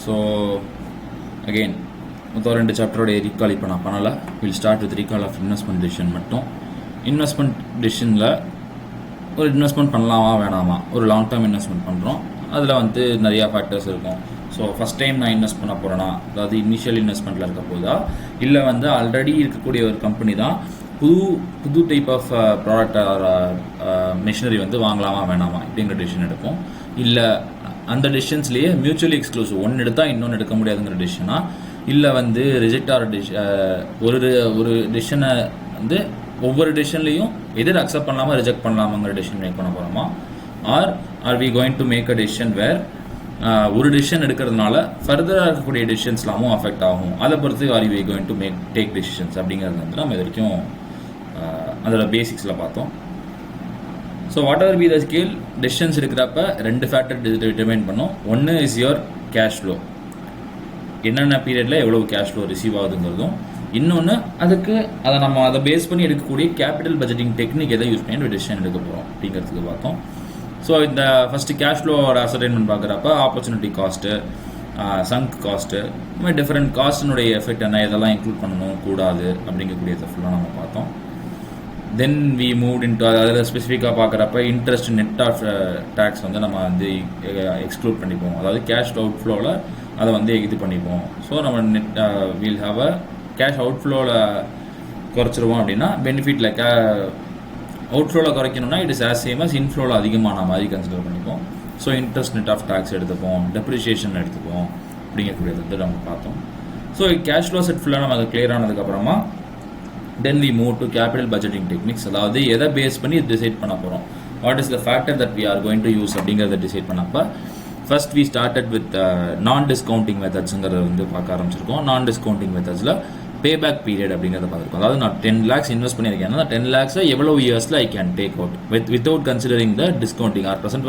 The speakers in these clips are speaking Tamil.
ஸோ அகெயின் மொத்தம் 2 சாப்டரோடைய ரீகால் இப்போ நான் பண்ணலை. Will start with recall of investment decision மட்டும். இன்வெஸ்ட்மெண்ட் டிசிஷனில் ஒரு இன்வெஸ்ட்மெண்ட் பண்ணலாமா வேணாமா, ஒரு லாங் டேர்ம் இன்வெஸ்ட்மெண்ட் பண்ணுறோம். அதில் வந்து நிறையா ஃபேக்டர்ஸ் இருக்கும். ஸோ ஃபஸ்ட் டைம் நான் இன்வெஸ்ட் பண்ண போகிறேன்னா, அதாவது இனிஷியல் இன்வெஸ்ட்மெண்ட்டில் இருக்க போதா, இல்லை வந்து ஆல்ரெடி இருக்கக்கூடிய ஒரு கம்பெனி தான் புது டைப் ஆஃப் ப்ராடக்ட் மிஷினரி வந்து வாங்கலாமா வேணாமா இப்படிங்கிற டிசிஷன் எடுப்போம். இல்லை அந்த டிசிஷன்ஸ்லேயே மியூச்சுவலி எக்ஸ்க்ளூசிவ், ஒன்று எடுத்தால் இன்னொன்று எடுக்க முடியாதுங்கிற டிசிஷனா, இல்லை வந்து ரிஜெக்ட் ஆகிற ஒரு டிசிஷனை வந்து ஒவ்வொரு டிசிஷன்லையும் எதிர் அக்செப்ட் பண்ணலாமா ரிஜெக்ட் பண்ணலாமாங்கிற டிசிஷன் மேக் பண்ண போகிறோமா, are we going to make a decision where ஒரு டிசிஷன் எடுக்கிறதுனால ஃபர்தராக இருக்கக்கூடிய டிசிஷன்ஸ்லாமும் அஃபெக்ட் ஆகும். அதை பொறுத்து are we going to take decisions அப்படிங்கிறது வந்து நம்ம இது வரைக்கும் அதோட பேசிக்ஸில் பார்த்தோம். So whatever be the scale, decisions எடுக்கிறப்ப 2 ஃபேக்டர் டிட்டர்மைன் பண்ணோம். ஒன்று இஸ் யுவர் கேஷ் ஃப்ளோ, என்னென்ன பீரியடில் எவ்வளோ கேஷ் ஃப்ளோ ரிசீவ் ஆகுதுங்கிறதும், இன்னொன்று அதுக்கு அதை பேஸ் பண்ணி எடுக்கக்கூடிய கேபிட்டல் பட்ஜெட்டிங் டெக்னிக் எதை யூஸ் பண்ணி டெசிஷன் எடுக்க போகிறோம் அப்படிங்கிறதுக்கு பார்த்தோம். ஸோ இந்த ஃபஸ்ட்டு கேஷ் ஃப்ளோவோட அசர்டைன்மெண்ட் பார்க்குறப்ப ஆப்பர்ச்சுனிட்டி காஸ்ட்டு, சங்க் காஸ்ட்டு, இந்த மாதிரி டிஃப்ரெண்ட் காஸ்ட்டினுடைய எஃபெக்ட் என்ன, இதெல்லாம் இன்க்ளூட் பண்ணணும் கூடாது அப்படிங்கக்கூடியதை ஃபுல்லாக நம்ம பார்த்தோம். தென் வி மூவ் இன்டு அதில் ஸ்பெசிஃபிக்காக பார்க்குறப்ப இன்ட்ரெஸ்ட் நெட் ஆஃப் டேக்ஸ் வந்து நம்ம வந்து எக்ஸ்க்ளூட் பண்ணிப்போம். அதாவது கேஷ் அவுட் ஃப்ளோவில் அதை வந்து இது பண்ணிப்போம். ஸோ நம்ம net will have a cash out ஃப்ளோவில் குறைச்சிருவோம் அப்படின்னா பெனிஃபிட்டில் அவுட் ஃப்ளோவில் குறைக்கணும்னா it is as same as இன்ஃப்ளோவில் அதிகமான மாதிரி கன்சிடர் பண்ணிப்போம். So interest net of tax எடுத்துப்போம், டெப்ரிஷியேஷன் எடுத்துப்போம் அப்படிங்கக்கூடியது வந்து நம்ம பார்த்தோம். ஸோ கேஷ் ஃப்ளோ செட் ஃபுல்லாக நம்ம அது கிளியர் ஆனதுக்கப்புறமா then we move to capital budgeting techniques. அதாவது எதை பேஸ் பண்ணி டிசைட் பண்ண போகிறோம், what is the factor that we are going to use அப்படிங்கிறத டிசைட் பண்ணப்போ first we started with non discounting மெத்தட்ஸுங்கிறத வந்து பார்க்க ஆரம்பிச்சிருக்கோம். நான் டிஸ்கவுண்டிங் மெத்தட்ஸில் பேபேக் பீரியட் அப்படிங்கிறத பார்த்துருக்கோம். அதாவது நான் 10 lakhs இன்வெஸ்ட் பண்ணியிருக்கேன், அந்த 10 lakhs எவ்வளோ இயர்ஸில் I can take out without considering the discounting or present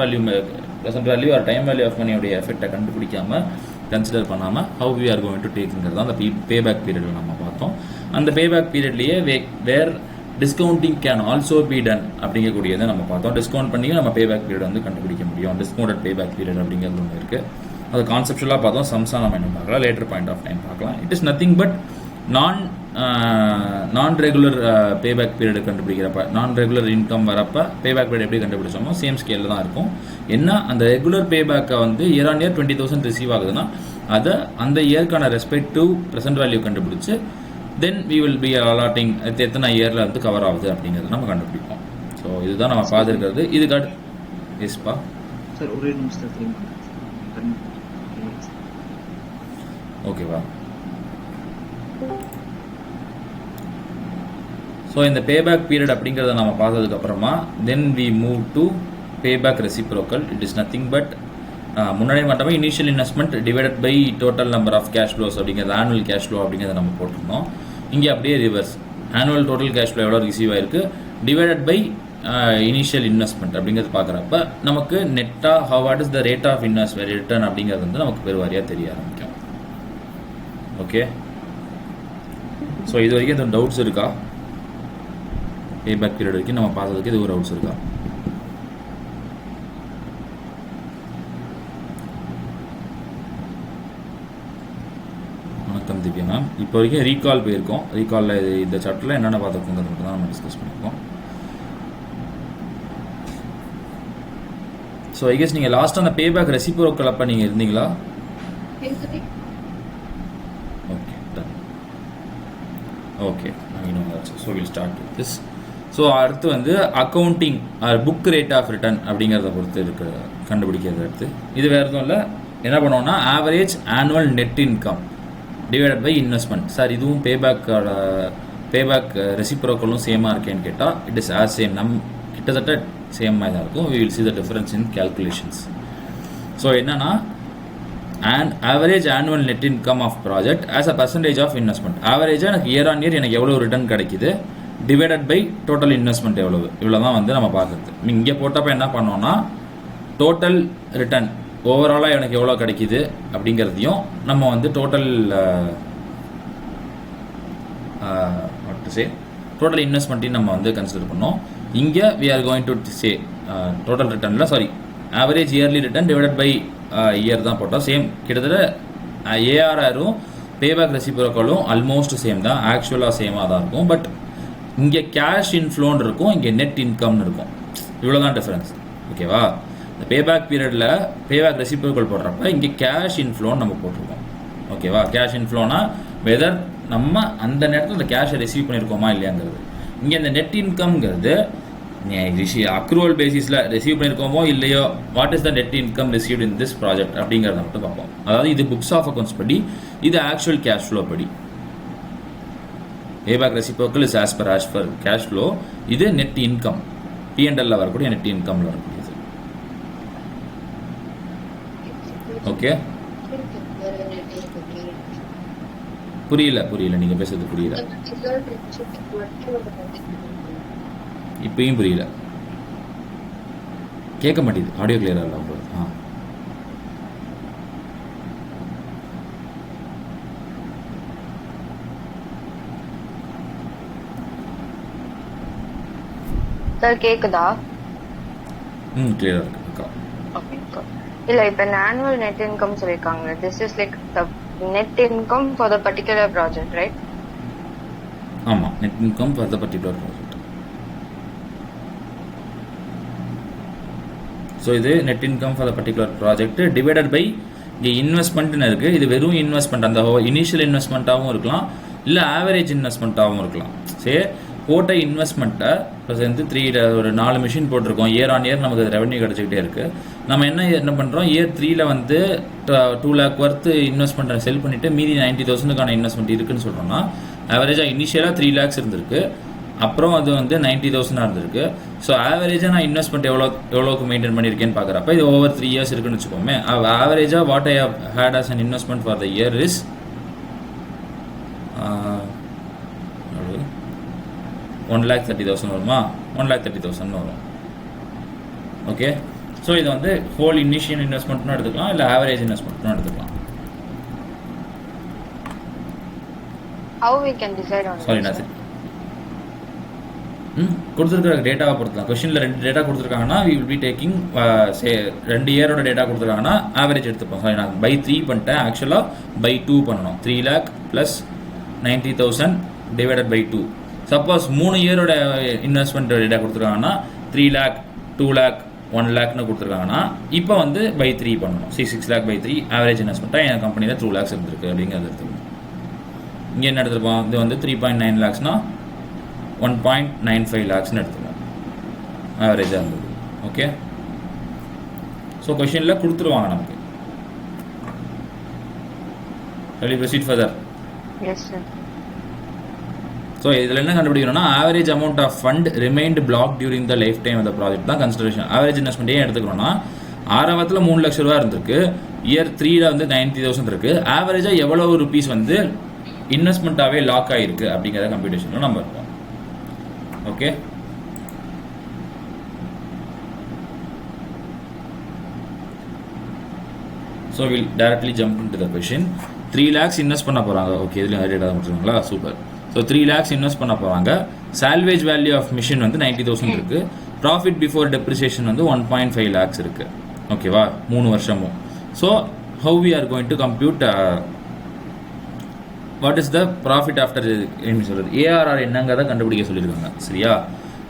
value or time value of மணியோடைய எஃபெக்டை கண்டுபிடிக்காமல் கன்சிடர் பண்ணாமல் how we are going to டேக்குங்கிறது அந்த பேபேக் பீரியடில் நம்ம பார்த்தோம். அந்த பேபேக் பீரியட்லேயே where discounting can also be done அப்படிங்கக்கூடியதை நம்ம பார்த்தோம். டிஸ்கவுண்ட் பண்ணி நம்ம பேபேக் பீரியட் வந்து கண்டுபிடிக்க முடியும். டிஸ்கவுண்டட் பேபேக் பீரியட் அப்படிங்கிறது ஒன்று இருக்குது. அது கான்செப்டுவலாக பார்த்தோம், சம்ஸாக நம்ம என்ன பார்க்கலாம், லேட்டர் பாயிண்ட் ஆஃப் டைம் பார்க்கலாம். இட் இஸ் நத்திங் பட் நான் ரெகுலர் பேபேக் பீரியட் கண்டுபிடிக்கிறப்ப, நான் ரெகுலர் இன்கம் வரப்போ பேபேக் பீரியட் எப்படி கண்டுபிடிச்சோமோ சேம் ஸ்கேலில் தான் இருக்கும். என்ன அந்த ரெகுலர் பேபேக்கை வந்து இயர் ஆன் இயர் 20,000 ரிசீவ் ஆகுதுன்னா அதை அந்த இயர்க்கான ரெஸ்பெக்டிவ் ப்ரெசென்ட் வேல்யூ கண்டுபிடிச்சு then we will be allotting எத்தனை இயரில் வந்து கவர் ஆகுது அப்படிங்கிறது நம்ம கண்டுபிடிப்போம். ஸோ இதுதான் நம்ம பார்த்துருக்கிறது. இதுக்கு எஸ்பா சார் ஒரே நிமிஷத்தில் ஓகேவா. ஸோ இந்த பேபேக் பீரியட் அப்படிங்கிறத நம்ம பார்த்ததுக்கப்புறமா then we move to payback reciprocal. It is nothing but முன்னாடி மட்டுமே initial investment divided by total number of cash flows அப்படிங்கிறது ஆனுவல் கேஷ் ஃப்ளோ அப்படிங்கிறத நம்ம போட்டிருந்தோம். இங்கே அப்படியே reverse, annual total cash flow எவ்வளோ ரிசீவ் ஆயிருக்கு டிவைடட் பை இனிஷியல் இன்வெஸ்ட்மெண்ட் அப்படிங்கிறது பார்க்குறப்ப நமக்கு நெட்டாக what is the rate of investment return அப்படிங்கிறது வந்து நமக்கு பெருவாரியாக தெரிய ஆரம்பிக்கும். ஓகே, ஸோ இது வரைக்கும் எதுவும் டவுட்ஸ் இருக்கா? பேபேக் பீரியட் வரைக்கும் நம்ம பார்த்ததுக்கு இது ஒரு டவுட்ஸ் இருக்கா? வணக்கம் திவ்யா மேம். இப்போ வரைக்கும் ரீகால் போயிருக்கோம். ரீகாலில் இந்த சாப்டரில் என்னென்ன பார்த்துருக்கோங்கிறது மட்டும் தான் நம்ம டிஸ்கஸ் பண்ணியிருக்கோம். ஸோ ஐ கெஸ் நீங்கள் லாஸ்ட்டாக அந்த பேபேக் ரெசிப்ரோக்கல் அப்போ நீங்கள் இருந்தீங்களா? Okay done. Okay, so will start with this. So அடுத்து வந்து accounting book rate of return அப்படிங்கிறத பொறுத்து இருக்கிற கண்டுபிடிக்கிறது. அடுத்து இது வேறு எதுவும் இல்லை, என்ன பண்ணுவோம்னா average annual net income divided by investment. Sir இதுவும் பேபேக் ரெசிப்ரோக்கலும் சேமாக இருக்கேன்னு கேட்டால் இட் இஸ் ஆஸ் சேம், கிட்டத்தட்ட சேமாக தான் இருக்கும். We will see the difference in calculations. So என்னன்னா average annual net income of project as a percentage of investment. ஆவரேஜாக எனக்கு இயர் ஆன் இயர் எனக்கு எவ்வளோ ரிட்டர்ன் கிடைக்குது டிவைடட் பை டோட்டல் இன்வெஸ்ட்மெண்ட் இவ்வளோ தான் வந்து நம்ம பார்க்குறது. இங்கே போட்டப்போ என்ன பண்ணோம்னா டோட்டல் ரிட்டர்ன் ஓவராலாக எனக்கு எவ்வளோ கிடைக்கிது அப்படிங்கிறதையும் நம்ம வந்து டோட்டல் இன்வெஸ்ட்மெண்ட்டையும் நம்ம வந்து கன்சிடர் பண்ணோம். இங்கே we are going to say total ரிட்டர்னில் average yearly return divided by year தான் போட்டோம். சேம் கிட்டத்தட்ட ஏஆர்ஆரும் பேபேக் ரெசிப்ரோக்கலும் ஆல்மோஸ்ட் சேம் தான், ஆக்சுவலாக சேமாக தான் இருக்கும். பட் இங்கே கேஷ் இன்ஃப்ளோன்னு இருக்கும், இங்கே நெட் இன்கம்னு இருக்கும். இவ்வளோதான் டிஃப்ரென்ஸ். ஓகேவா? இந்த பேபேக் பீரியடில் பேபேக் ரெசிப்ரோக்கல் போடுறப்ப இங்கே கேஷ் இன்ஃப்ளோன்னு நம்ம போட்டிருக்கோம். ஓகேவா? கேஷ் இன்ஃப்ளோனா வெதர் நம்ம அந்த நேரத்தில் இந்த கேஷை ரிசீவ் பண்ணியிருக்கோமா இல்லையாங்கிறது. இங்கே இந்த நெட் இன்கம்ங்கிறது அக்ரூவல் பேசிஸில் ரிசீவ் பண்ணியிருக்கோமோ இல்லையோ, what is the net income received in this project அப்படிங்கிறத மட்டும் பார்ப்போம். அதாவது இது புக்ஸ் ஆஃப் அக்கௌண்ட்ஸ் படி, இது ஆக்சுவல் கேஷ் ஃப்ளோ படி. பேபேக் reciprocal is as per cash flow, இது நெட் இன்கம், P&L வரக்கூடிய நெட் இன்கம்ல வரக்கூடியது. ஓகே, புரியல நீங்க பேசுறது புரியல, இப்பயும் புரியல, கேட்க மாட்டேங்குது, ஆடியோ கிளியரா இல்லை உங்களுக்கு. சார் கேக்குதா? கிளியரா இருக்கு. ஓகே, இல்ல இப்ப ஆனுவல் நெட் இன்கம் சொல்லிருக்காங்க. This is like the net income for the particular project, right? ஆமா, net income for the particular project. So இது net income for the particular project divided by இங்கே இன்வெஸ்ட்மெண்ட்னு இருக்குது. இது வெறும் இன்வெஸ்ட்மெண்ட், அந்த இனிஷியல் இன்வெஸ்ட்மெண்ட்டாகவும் இருக்கலாம், இல்லை ஆவரேஜ் இன்வெஸ்ட்மெண்ட்டாகவும் இருக்கலாம். சரி, போட்ட இன்வெஸ்ட்மெண்ட்டை இப்போ வந்து ஒரு 4 மிஷின் போட்டிருக்கோம். இயர் ஆன் இயர் நமக்கு ரெவன்யூ கிடச்சிக்கிட்டே இருக்குது. நம்ம என்ன பண்ணுறோம், இயர் 3ல் வந்து 2 lakh ஒர்த்து இன்வெஸ்ட்மெண்ட்டை செல் பண்ணிவிட்டு மீதி 90,000க்கான இன்வெஸ்ட்மெண்ட் இருக்குன்னு சொல்கிறோம்னா, ஆவரேஜாக இனிஷியலாக 3 lakhs இருந்திருக்கு, அப்புறம் அது வந்து 90,000 இருந்திருக்கு. ஸோ ஆவரேஜாக நான் இன்வெஸ்ட்மெண்ட் எவ்வளோக்கு மெயின்டைன் பண்ணியிருக்கேன்னு பார்க்குறப்ப இது ஓவர் 3 years இருக்குன்னு வச்சுக்கோமே. ஆவரேஜாக what I have had as an investment for the year is 1,30,000 வருமா? 1,30,000 வரும். ஓகே, ஸோ இது வந்து ஹோல் இனிஷியல் இன்வெஸ்ட்மெண்ட்னு எடுத்துக்கலாம், இல்லை ஆவரேஜ் இன்வெஸ்ட்மெண்ட்னு எடுத்துக்கலாம். How we can decide on sorry, நான் கொடுத்துருக்கிற டேட்டாவை பொறுத்துலாம். கொஸ்டினில் 2 டேட்டா கொடுத்துருக்காங்கன்னா வி வில் பி டேக்கிங் 2 இயரோட டேட்டா கொடுத்துருக்காங்கன்னா ஆவரேஜ் எடுத்துப்போம். சாரி, நான் பை 3 பண்ணிட்டேன், ஆக்சுவலாக பை 2 பண்ணணும். 3 lakh plus 90,000 divided by 2. Suppose 3 இயரோட இன்வெஸ்ட்மெண்ட் டேட்டா கொடுத்துருக்காங்கன்னா 3 lakh 2 lakh 1 lakhன்னு கொடுத்துருக்காங்கன்னா இப்போ வந்து பை 3 பண்ணணும். 6 lakh பை 3 ஆவரேஜ் இன்வெஸ்ட்மெண்ட்டாக என் கம்பெனியில் 2 lakhs இருந்திருக்கு அப்படிங்கிறது எடுத்துக்கணும். இங்கே என்ன எடுத்துருப்போம், இது வந்து 3.9 lakhsனா 1.95 lakhsன்னு எடுத்துக்கணும், ஆவரேஜாக இருந்தது. ஓகே, ஸோ கொஷினில் கொடுத்துருவாங்க நமக்கு. Shall we proceed further? Yes, sir. So இதில் என்ன கண்டுபிடிக்கணும்னா, average amount of fund remained block during the life time of the project தான் கன்சிடரேஷன். ஆவரேஜ் இன்வெஸ்ட்மெண்ட் ஏன் எடுத்துக்கணும்னா, 6 3 லட்ச ரூபா இருந்திருக்கு, இயர் 3ல் வந்து 90,000 இருக்குது. ஆவரேஜாக எவ்வளோ ருபீஸ் வந்து இன்வெஸ்ட்மெண்ட்டாகவே லாக் ஆகிருக்கு அப்படிங்கிறத கம்ப்யூட்டேஷனில் நம்ம இருக்கோம். Okay, so will directly jump into the question. 3 lakhs invest பண்ண போகிறாங்க. ஓகே, இதுலேயும் டேட்டா கொடுத்துருங்களா? சூப்பர். ஸோ 3 lakhs இன்வெஸ்ட் பண்ண போகிறாங்க. சால்வேஜ் வேல்யூ ஆஃப் மிஷின் வந்து 90,000 இருக்குது. ப்ராஃபிட் பிஃபோர் டெப்ரிசியேஷன் வந்து 1.5 lakhs இருக்குது. ஓகேவா, 3 வருஷமும். So how we are going to compute what is the profit after சொல்கிறது ஏஆர்ஆர் என்னங்கிறத கண்டுபிடிக்க சொல்லியிருக்காங்க. சரியா?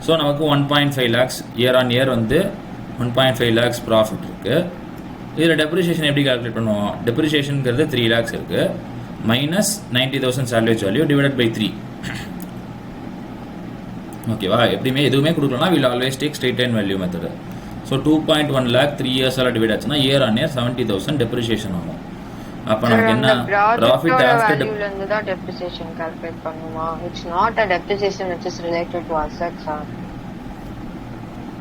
ஸோ நமக்கு 1.5 lakhs இயர் ஆன் இயர் வந்து 1.5 lakhs ப்ராஃபிட் இருக்குது. இதில் டெப்ரிசியேஷன் எப்படி கால்குலேட் பண்ணுவோம்? டெப்ரிசியேஷனுங்கிறது 3 lakhs இருக்குது, minus 90,000 salvage value divided by 3. ஓகேவா? எப்படியுமே எதுவுமே கொடுக்கலன்னா will always take straight line value method. So 2.1 lakh 3 years divide ஆச்சுன்னா இயர் ஆன் இயர் 70,000 டெப்ரிசியேஷன் ஆகும். அப்போ நமக்கு என்ன ப்ராஃபிட் ஆஃப்டர் வேல்யூல தான் டெப்ரிசியேஷன் கால்குலேட் பண்ணுமா? It's not a depreciation which is related to assets.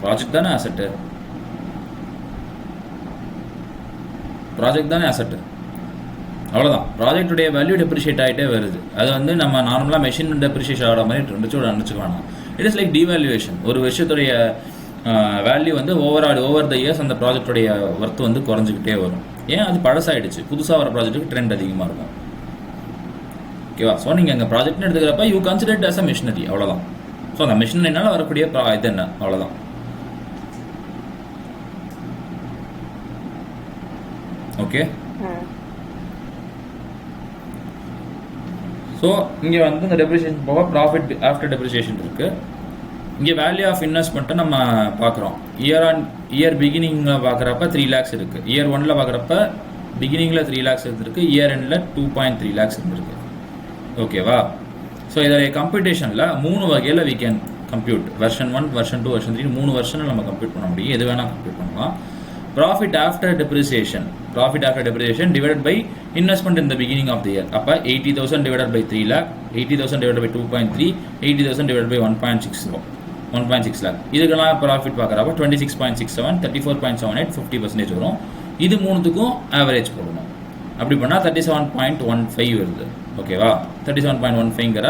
Project தானே அசெட், ப்ராஜெக்ட் தானே அசெட், அவ்வளோதான். ப்ராஜெக்டுடைய வேல்யூ டெப்ரிஷியேட் ஆகிட்டே வருது. அது வந்து நம்ம நார்மலாக மெஷின் டெப்ரிஷியேட் ஆகிற மாதிரி நினச்சிக்க வேணாம். It is like devaluation. ஒரு விஷயத்துடைய வேல்யூ வந்து ஓவர் த இயர்ஸ் அந்த ப்ராஜெக்டுடைய ஒர்த் வந்து குறைஞ்சிக்கிட்டே வரும். ஏன்? அது பழசாயிடுச்சு. புதுசாக வர ப்ராஜெக்ட்டுக்கு ட்ரெண்ட் அதிகமாக இருக்கும். ஓகேவா? ஸோ நீங்கள் எங்கள் ப்ராஜெக்ட்னு எடுத்துக்கிறப்ப you consider it as a machinery, அவ்வளோதான். ஸோ அந்த மிஷினரினால வரக்கூடிய இது என்ன, அவ்வளோதான். ஓகே, ஸோ இங்கே வந்து இந்த டெப்ரிசியேஷன் போக ப்ராஃபிட் ஆஃப்டர் டெப்ரிசியேஷன் இருக்குது. இங்கே வேல்யூ ஆஃப் இன்வெஸ்ட்மெண்ட்டை நம்ம பார்க்குறோம். இயர் ஆன் இயர் பிகினிங்கில் பார்க்குறப்ப 3 lakhs இருக்குது. இயர் 1ல் பார்க்குறப்ப பிகினிங்கில் 3 lakhs இருந்திருக்கு, இயர் எண்டில் 2.3 lakhs இருந்திருக்கு. ஓகேவா? ஸோ இதோடைய கம்ப்யூட்டேஷனில் 3 வகையில் we can compute. Version 1, version 2, version 3 3 வெர்ஷனில் நம்ம கம்ப்யூட் பண்ண முடியும். எது வேணால் கம்ப்யூட் பண்ணலாம். Profit after depreciation divided by investment in the beginning of the year. அப்போ 80,000 divided by 3 lakh, 80,000 divided by 2.3, 80,000 divided by 1.6 lakh. இதுக்கெல்லாம் ப்ராஃபிட் பார்க்குறப்ப 26.67, 34.78, 50% வரும். இது மூணுத்துக்கும் ஆவரேஜ் போடணும். அப்படி பண்ணால் 37.15 வருது. ஓகேவா? 37.15ங்கிற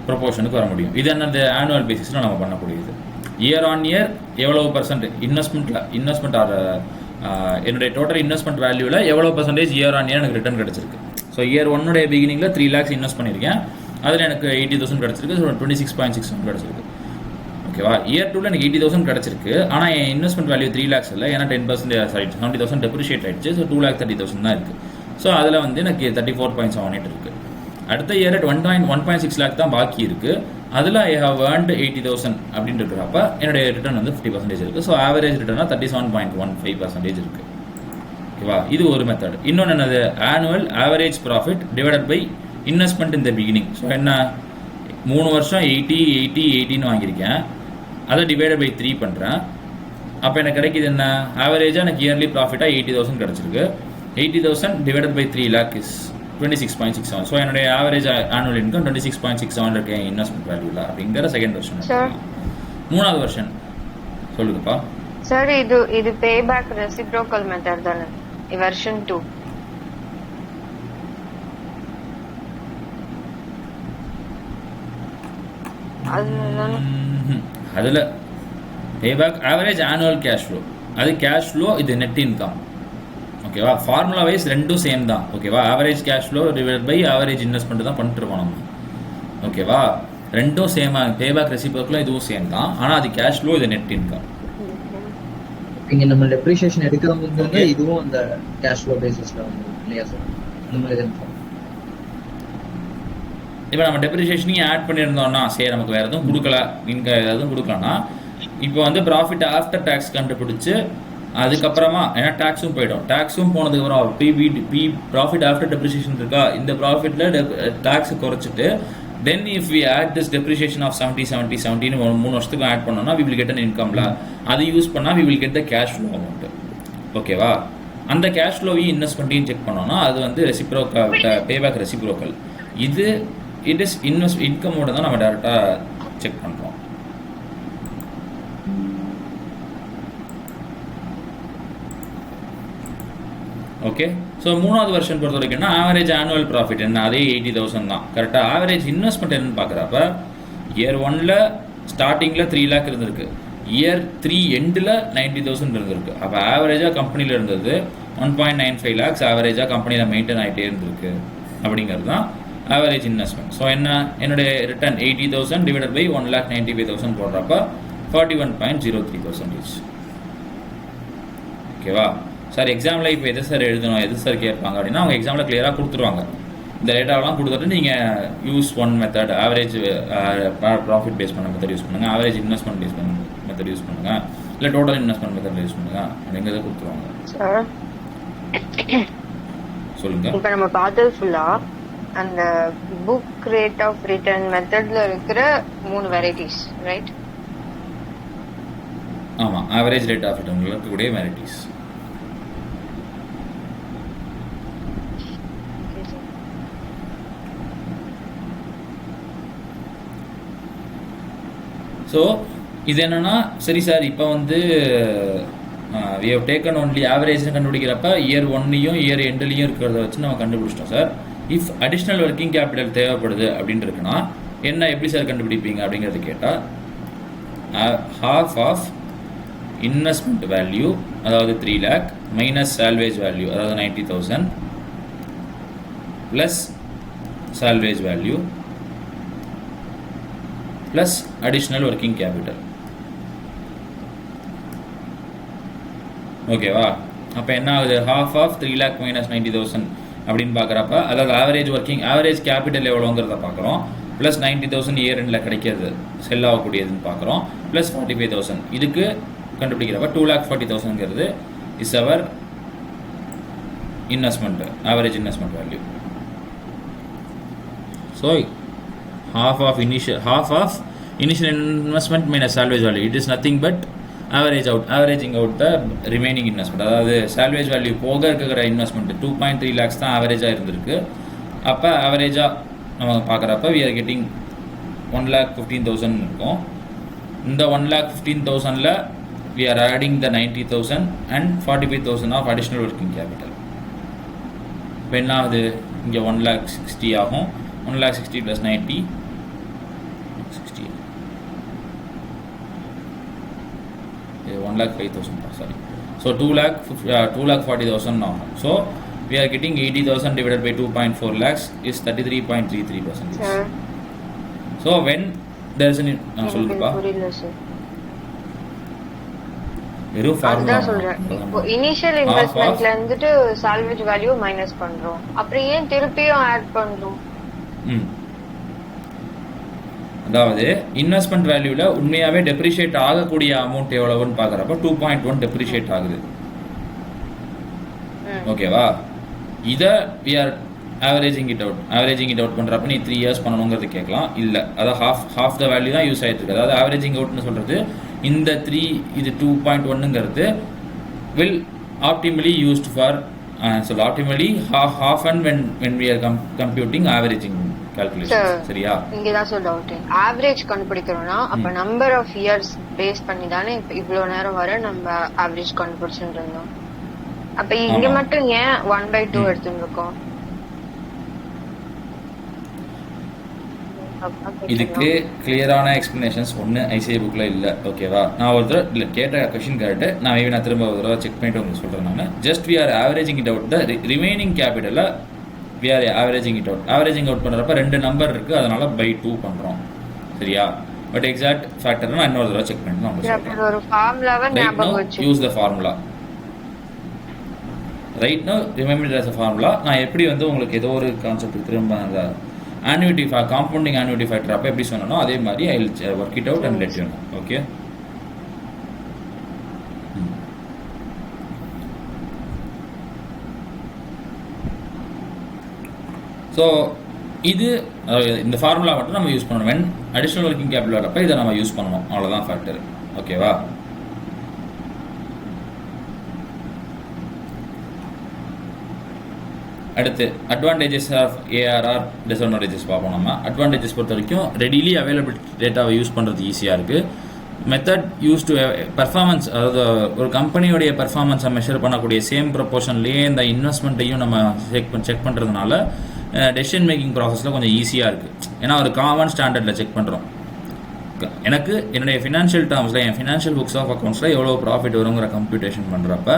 ப்ரொபோர்ஷனுக்கு வர முடியும். இது என்னது ஆனுவல் பேசிஸில் நம்ம பண்ணக்கூடியது. இயர் ஆன் இயர் எவ்வளவு பர்சன்ட் இன்வெஸ்ட்மெண்ட் ஆர் என்னுடைய டோட்டல் இன்வெஸ்ட்மெண்ட் வேல்யூவில் எவ்வளோ பர்சன்டேஜ் இயர் ஆன் இயர் எனக்கு ரிட்டர்ன் கிடச்சிருக்கு. ஸோ இயர் 1 பிகினிங்கில் 3 lakhs இன்வெஸ்ட் பண்ணியிருக்கேன், அதில் எனக்கு 80,000 கிடச்சிருக்கு. ஸோ 26.67 கிடச்சிருக்கு. ஓகேவா? இயர் 2ல் எனக்கு 80,000 கிடச்சிருக்கு, ஆனால் என் இன்வெஸ்ட்மெண்ட் வேல்யூ 3 lakhs இல்லை, ஏன்னா 10% 70,000 டெப்ரிஷியேட் ஆகிடுச்சு. ஸோ 2,30,000 தான் இருக்குது. ஸோ அதில் வந்து எனக்கு 34.78 இருக்குது. அடுத்த இயர் 1.6 lakh தான் பாக்கி இருக்குது. அதில் ஐ ஹவ் ஏர்ன்டு 80,000 அப்படின்னு இருக்கிறப்ப என்னுடைய ரிட்டர்ன் வந்து 50% இருக்குது. ஸோ ஆவரேஜ் ரிட்டர்னாக 37.15% இருக்குது. ஓகேவா? இது ஒரு மெத்தட். இன்னொன்று என்னது annual average profit divided by investment in the beginning. So என்ன 3 வருஷம் 80 வாங்கியிருக்கேன், அதை டிவைடட் பை 3 பண்ணுறேன். அப்போ எனக்கு கிடைக்கிது என்ன ஆவரேஜாக எனக்கு இயர்லி ப்ராஃபிட்டாக 80,000 கிடச்சிருக்கு. 80,000 divided by 3 lakh is 26.67. So என்னுடைய ஆவரேஜ் ஆனுவல் இன்கம் 26.67 இருக்கு இன்வெஸ்ட்மெண்ட் வேல்யூவில். அப்படிங்கிற செகண்ட் வெர்ஷன். மூணாவது வெர்ஷன் சொல்லுங்கப்பா. சார் இது பே பேக் ரெசிப்ரோக்கல் மெத்தட் தானே வெர்ஷன் 2? அதில் payback average annual cash flow, அது கேஷ் ஃப்ளோ, இது நெட் இன்கம். ஓகேவா? ஃபார்முலா வைஸ் ரெண்டும் சேம் தான். ஓகேவா? Average cash flow divide by average investment தான் பண்ணிட்டு இருக்கோம் நம்ம. ஓகேவா? ரெண்டும் சேமாக பேபேக் ரெசிப்ரோக்கலும் இதுவும் சேம் தான், ஆனால் அது கேஷ் ஃப்ளோ, இது நெட் இன்கம். இங்கே நம்ம டெப்ரிசியேஷன் எடுக்கிறவங்க இதுவும் அந்த கேஷ் ஃப்ளோ பேசிஸில் வந்து இல்லையா சார்? இந்த மாதிரி தான். இப்போ நம்ம டெப்ரிசியேஷனையும் ஆட் பண்ணியிருந்தோம்னா சரி, நமக்கு வேறு எதுவும் கொடுக்கல, இன்கம் எதுவும் கொடுக்கலன்னா இப்போ வந்து ப்ராஃபிட் ஆஃப்டர் டேக்ஸ் கண்டுபிடிச்சி அதுக்கப்புறமா ஏன்னா டேக்ஸும் போயிடும். டேக்ஸும் போனதுக்கப்புறம் ப்ராஃபிட் ஆஃப்டர் டெப்ரிசியேஷன் இருக்கா, இந்த ப்ராஃபிட்டில் டேக்ஸை குறைச்சிட்டு then if we add this depreciation of 70 3 வருஷத்துக்கு ஆட் பண்ணோம்னா வி வில் கெட் அன் இன்கம்ல, அது யூஸ் பண்ணால் we will get the cash flow amount. ஓகேவா? அந்த கேஷ் ஃப்ளோவையும் இன்வெஸ்ட்மெண்ட்டையும் செக் பண்ணோம்னா அது வந்து ரெசிப்ரோக்கல் பேபேக் ரெசிப்ரோக்கல். இது இட் இஸ் இன்கமோட தான் நம்ம டேரெக்டாக செக் பண்ணுறோம். ஓகே. ஸோ மூணாவது வெர்ஷன் பொறுத்த வரைக்கும்னா ஆவரேஜ் ஆனுவல் ப்ராஃபிட் என்ன, அதே 80,000 தான். கரெக்டாக ஆவரேஜ் இன்வெஸ்ட்மெண்ட் என்னன்னு பார்க்குறப்ப இயர் 1ல் ஸ்டார்டிங்கில் 3 lakh இருந்திருக்கு, இயர் 3 எண்டில் 90,000 இருந்திருக்கு. அப்போ ஆவரேஜாக கம்பெனியில் இருந்தது 1.95 lakhs ஆவரேஜாக கம்பெனியில் மெயின்டைன் ஆகிட்டே இருந்திருக்கு. அப்படிங்கிறது தான் ஆவரேஜ் இன்வெஸ்ட்மெண்ட். ஸோ என்ன என்னுடைய ரிட்டர்ன் 80,000 டிவைடட் பை 1,95,000 போடுறப்ப 41.03%. ஓகேவா? சார் எக்ஸாமில் இப்போ எது சார் எழுதணும், எது சார் கேட்பாங்க அப்படின்னா அவங்க எக்ஸாமில் கிளியராக கொடுத்துருவாங்க. இந்த டேட்டாவெலாம் கொடுத்துட்டு நீங்கள் use one method, average profit base பண்ண மெத்தட் யூஸ் பண்ணுங்கள், ஆவரேஜ் இன்வெஸ்ட்மெண்ட் பேஸ் பண்ண மெத்தட் யூஸ் பண்ணுங்கள், இல்லை டோட்டல் இன்வெஸ்ட்மெண்ட் மெத்தட் யூஸ் பண்ணுங்கள் அப்படிங்கிறத கொடுத்துருவாங்க. சொல்லுங்கள். இப்போ நம்ம பார்த்தது ஃபுல்லாக அந்த புக் ரேட் ஆஃப் ரிட்டர்ன் மெத்தட்ல இருக்கிற 3 வெரைட்டிஸ், ரைட்? ஆமாம், ஆவரேஜ் ரேட் ஆஃப் ரிட்டர்னில் இருக்கக்கூடிய வெரைட்டிஸ். ஸோ இது என்னன்னா சரி சார், இப்போ வந்து வி ஹவ் டேக்கன் ஒன்லி ஆவரேஜ்னு கண்டுபிடிக்கிறப்ப இயர் 1லையும் இயர் எண்ட்லையும் இருக்கிறத வச்சு நம்ம கண்டுபிடிச்சிட்டோம் sir. If additional working capital தேவைப்படுது அப்படின்னு இருக்குன்னா என்ன எப்படி சார் கண்டுபிடிப்பீங்க அப்படிங்கிறது கேட்டால் half ஆஃப் இன்வெஸ்ட்மெண்ட் வேல்யூ அதாவது 3 lakh மைனஸ் சால்வேஜ் வேல்யூ அதாவது 90,000 plus salvage value plus additional working capital. ஓகேவா? அப்போ என்ன ஆகுது, half ஆஃப் 3 lakh மைனஸ் 90,000 அப்படின்னு பார்க்குறப்ப, அதாவது ஆவரேஜ் கேபிட்டல் எவ்வளோங்கிறத பார்க்குறோம். ப்ளஸ் 90,000 இயர் எண்டில் கிடைக்கிறது செல் ஆகக்கூடியதுன்னு பார்க்குறோம். ப்ளஸ் 45,000 இதுக்கு கண்டுபிடிக்கிறப்ப 2,40,000ங்கிறது is our investment, average investment value. So half of initial investment minus salvage value, it is nothing but averaging out the remaining investment. அதாவது salvage value போக இருக்கிற இன்வெஸ்ட்மெண்ட் 2.3 lakhs தான் ஆவரேஜாக இருந்திருக்கு. அப்போ ஆவரேஜாக நம்ம பார்க்குறப்ப we are getting 1,15,000 இருக்கும். இந்த 1,15,000ல் we are adding the 90,000 and 45,000 of additional working capital. இப்போ என்ன ஆகுது, இங்கே 1,60,000 ஆகும். 1,60,000 plus 90 60, 1,05,000, sorry. So 2,40,000 now. So we are getting 80,000 divided by 2.4 lakhs is 33.33%. So when there is an சொல்லுப்பா, வெறும் ஃபார்முலா சொல்றேன். இப்போ இனிஷியல் இன்வெஸ்ட்மென்ட்ல இருந்துட்டு சால்வேஜ் வேல்யூ மைனஸ் பண்றோம், அப்புறம் ஏன் திருப்பியும் ஆட் பண்றோம்? அதாவது இன்வெஸ்ட்மெண்ட் வேல்யூல உண்மையாவே டெப்ரிஷியேட் ஆகக்கூடிய அமௌண்ட் எவ்வளவுன்னு பாக்குறப்ப 2.1 டெப்ரிஷியேட் ஆகுது. ஓகேவா? இத we are averaging it out பண்றப்ப நீ 3 இயர்ஸ் பண்ணணும்ங்கிறது கேட்கலாம். இல்ல, அதாவது half the வேல்யூ தான் யூஸ் ஆயிட்டு இருக்கு. அதாவது averaging outனு சொல்றது இந்த 3 இது 2.1ங்கிறது will optimally used for so optimally half and when we are computing averaging calculation. சரியா? இங்க தான் சொல்ல டவுட். ஆவரேஜ் கண்டுபிடிக்கிறோம்னா அப்ப நம்பர் ஆஃப் இயர்ஸ் பேஸ் பண்ணி தானே இவ்வளவு நேரம் வரை நம்ம ஆவரேஜ் கண்டுபிடிச்சிட்டு இருந்தோம். அப்ப இங்க மட்டும் ஏன் 1/2 எடுத்துட்டு இருக்கோம்? இதுக்கு கிளியரான எக்ஸ்பிளனேஷன்ஸ் ஒன்று ஐசிஐ புக்கில் இல்லை. ஓகேவா? நான் ஒரு தடவை இல்லை கேட்ட கொஷின் கேட்டு நான் திரும்ப ஒரு தடவை செக் பண்ணிட்டு உங்களுக்கு சொல்கிறேன். நான் just we are averaging it out the remaining கேபிட்டலில் வி ஆர் ஆவரேஜிங் அவுட் பண்ணுறப்ப 2 நம்பர் இருக்குது, அதனால by 2 பண்ணுறோம். சரியா? பட் எக்ஸாக்ட் ஃபேக்டர் நான் இன்னொரு தடவை செக் பண்ணிட்டு use the formula. Right no remember as a formula. நான் எப்படி உங்களுக்கு ஏதோ ஒரு கான்செப்ட் திரும்ப annuity compounding annuity factor அப்ப எப்படி சொன்னனோ அதே மாதிரி I will work it out and let you know. Okay? So இது இந்த ஃபார்முலா மட்டும் நம்ம யூஸ் பண்ணணும். when additional working capital வரப்ப இதை நம்ம யூஸ் பண்ணணும். அவ்வளவுதான் ஃபேக்டர். ஓகேவா? அடுத்து அட்வான்டேஜஸ் ஆஃப் ஏஆர்ஆர், டிஸ்அட்வான்டேஜஸ் பார்ப்போம். நம்ம அட்வான்டேஜஸ் பொறுத்த வரைக்கும் ரெடிலி அவைலபிள் டேட்டாவை யூஸ் பண்ணுறது ஈஸியாக இருக்குது. மெத்தட் யூஸ் டு பெர்ஃபார்மன்ஸ், அதாவது ஒரு கம்பெனியோடைய பெர்ஃபார்மன்ஸை மெஷர் பண்ணக்கூடிய சேம் ப்ரொபோர்ஷன்லேயே இந்த இன்வெஸ்ட்மெண்ட்டையும் நம்ம செக் பண்ணுறதுனால டெசிஷன் மேக்கிங் ப்ராசஸில் கொஞ்சம் ஈஸியாக இருக்குது. ஏன்னா ஒரு காமன் ஸ்டாண்டர்டில் செக் பண்ணுறோம். எனக்கு என்னுடைய ஃபினான்ஷியல் டேர்ம்ஸில் என் ஃபினான்ஷியல் புக்ஸ் ஆஃப் அக்கௌண்ட்ஸில் எவ்வளோ ப்ராஃபிட் வருங்கிற கம்ப்யூட்டேஷன் பண்ணுறப்ப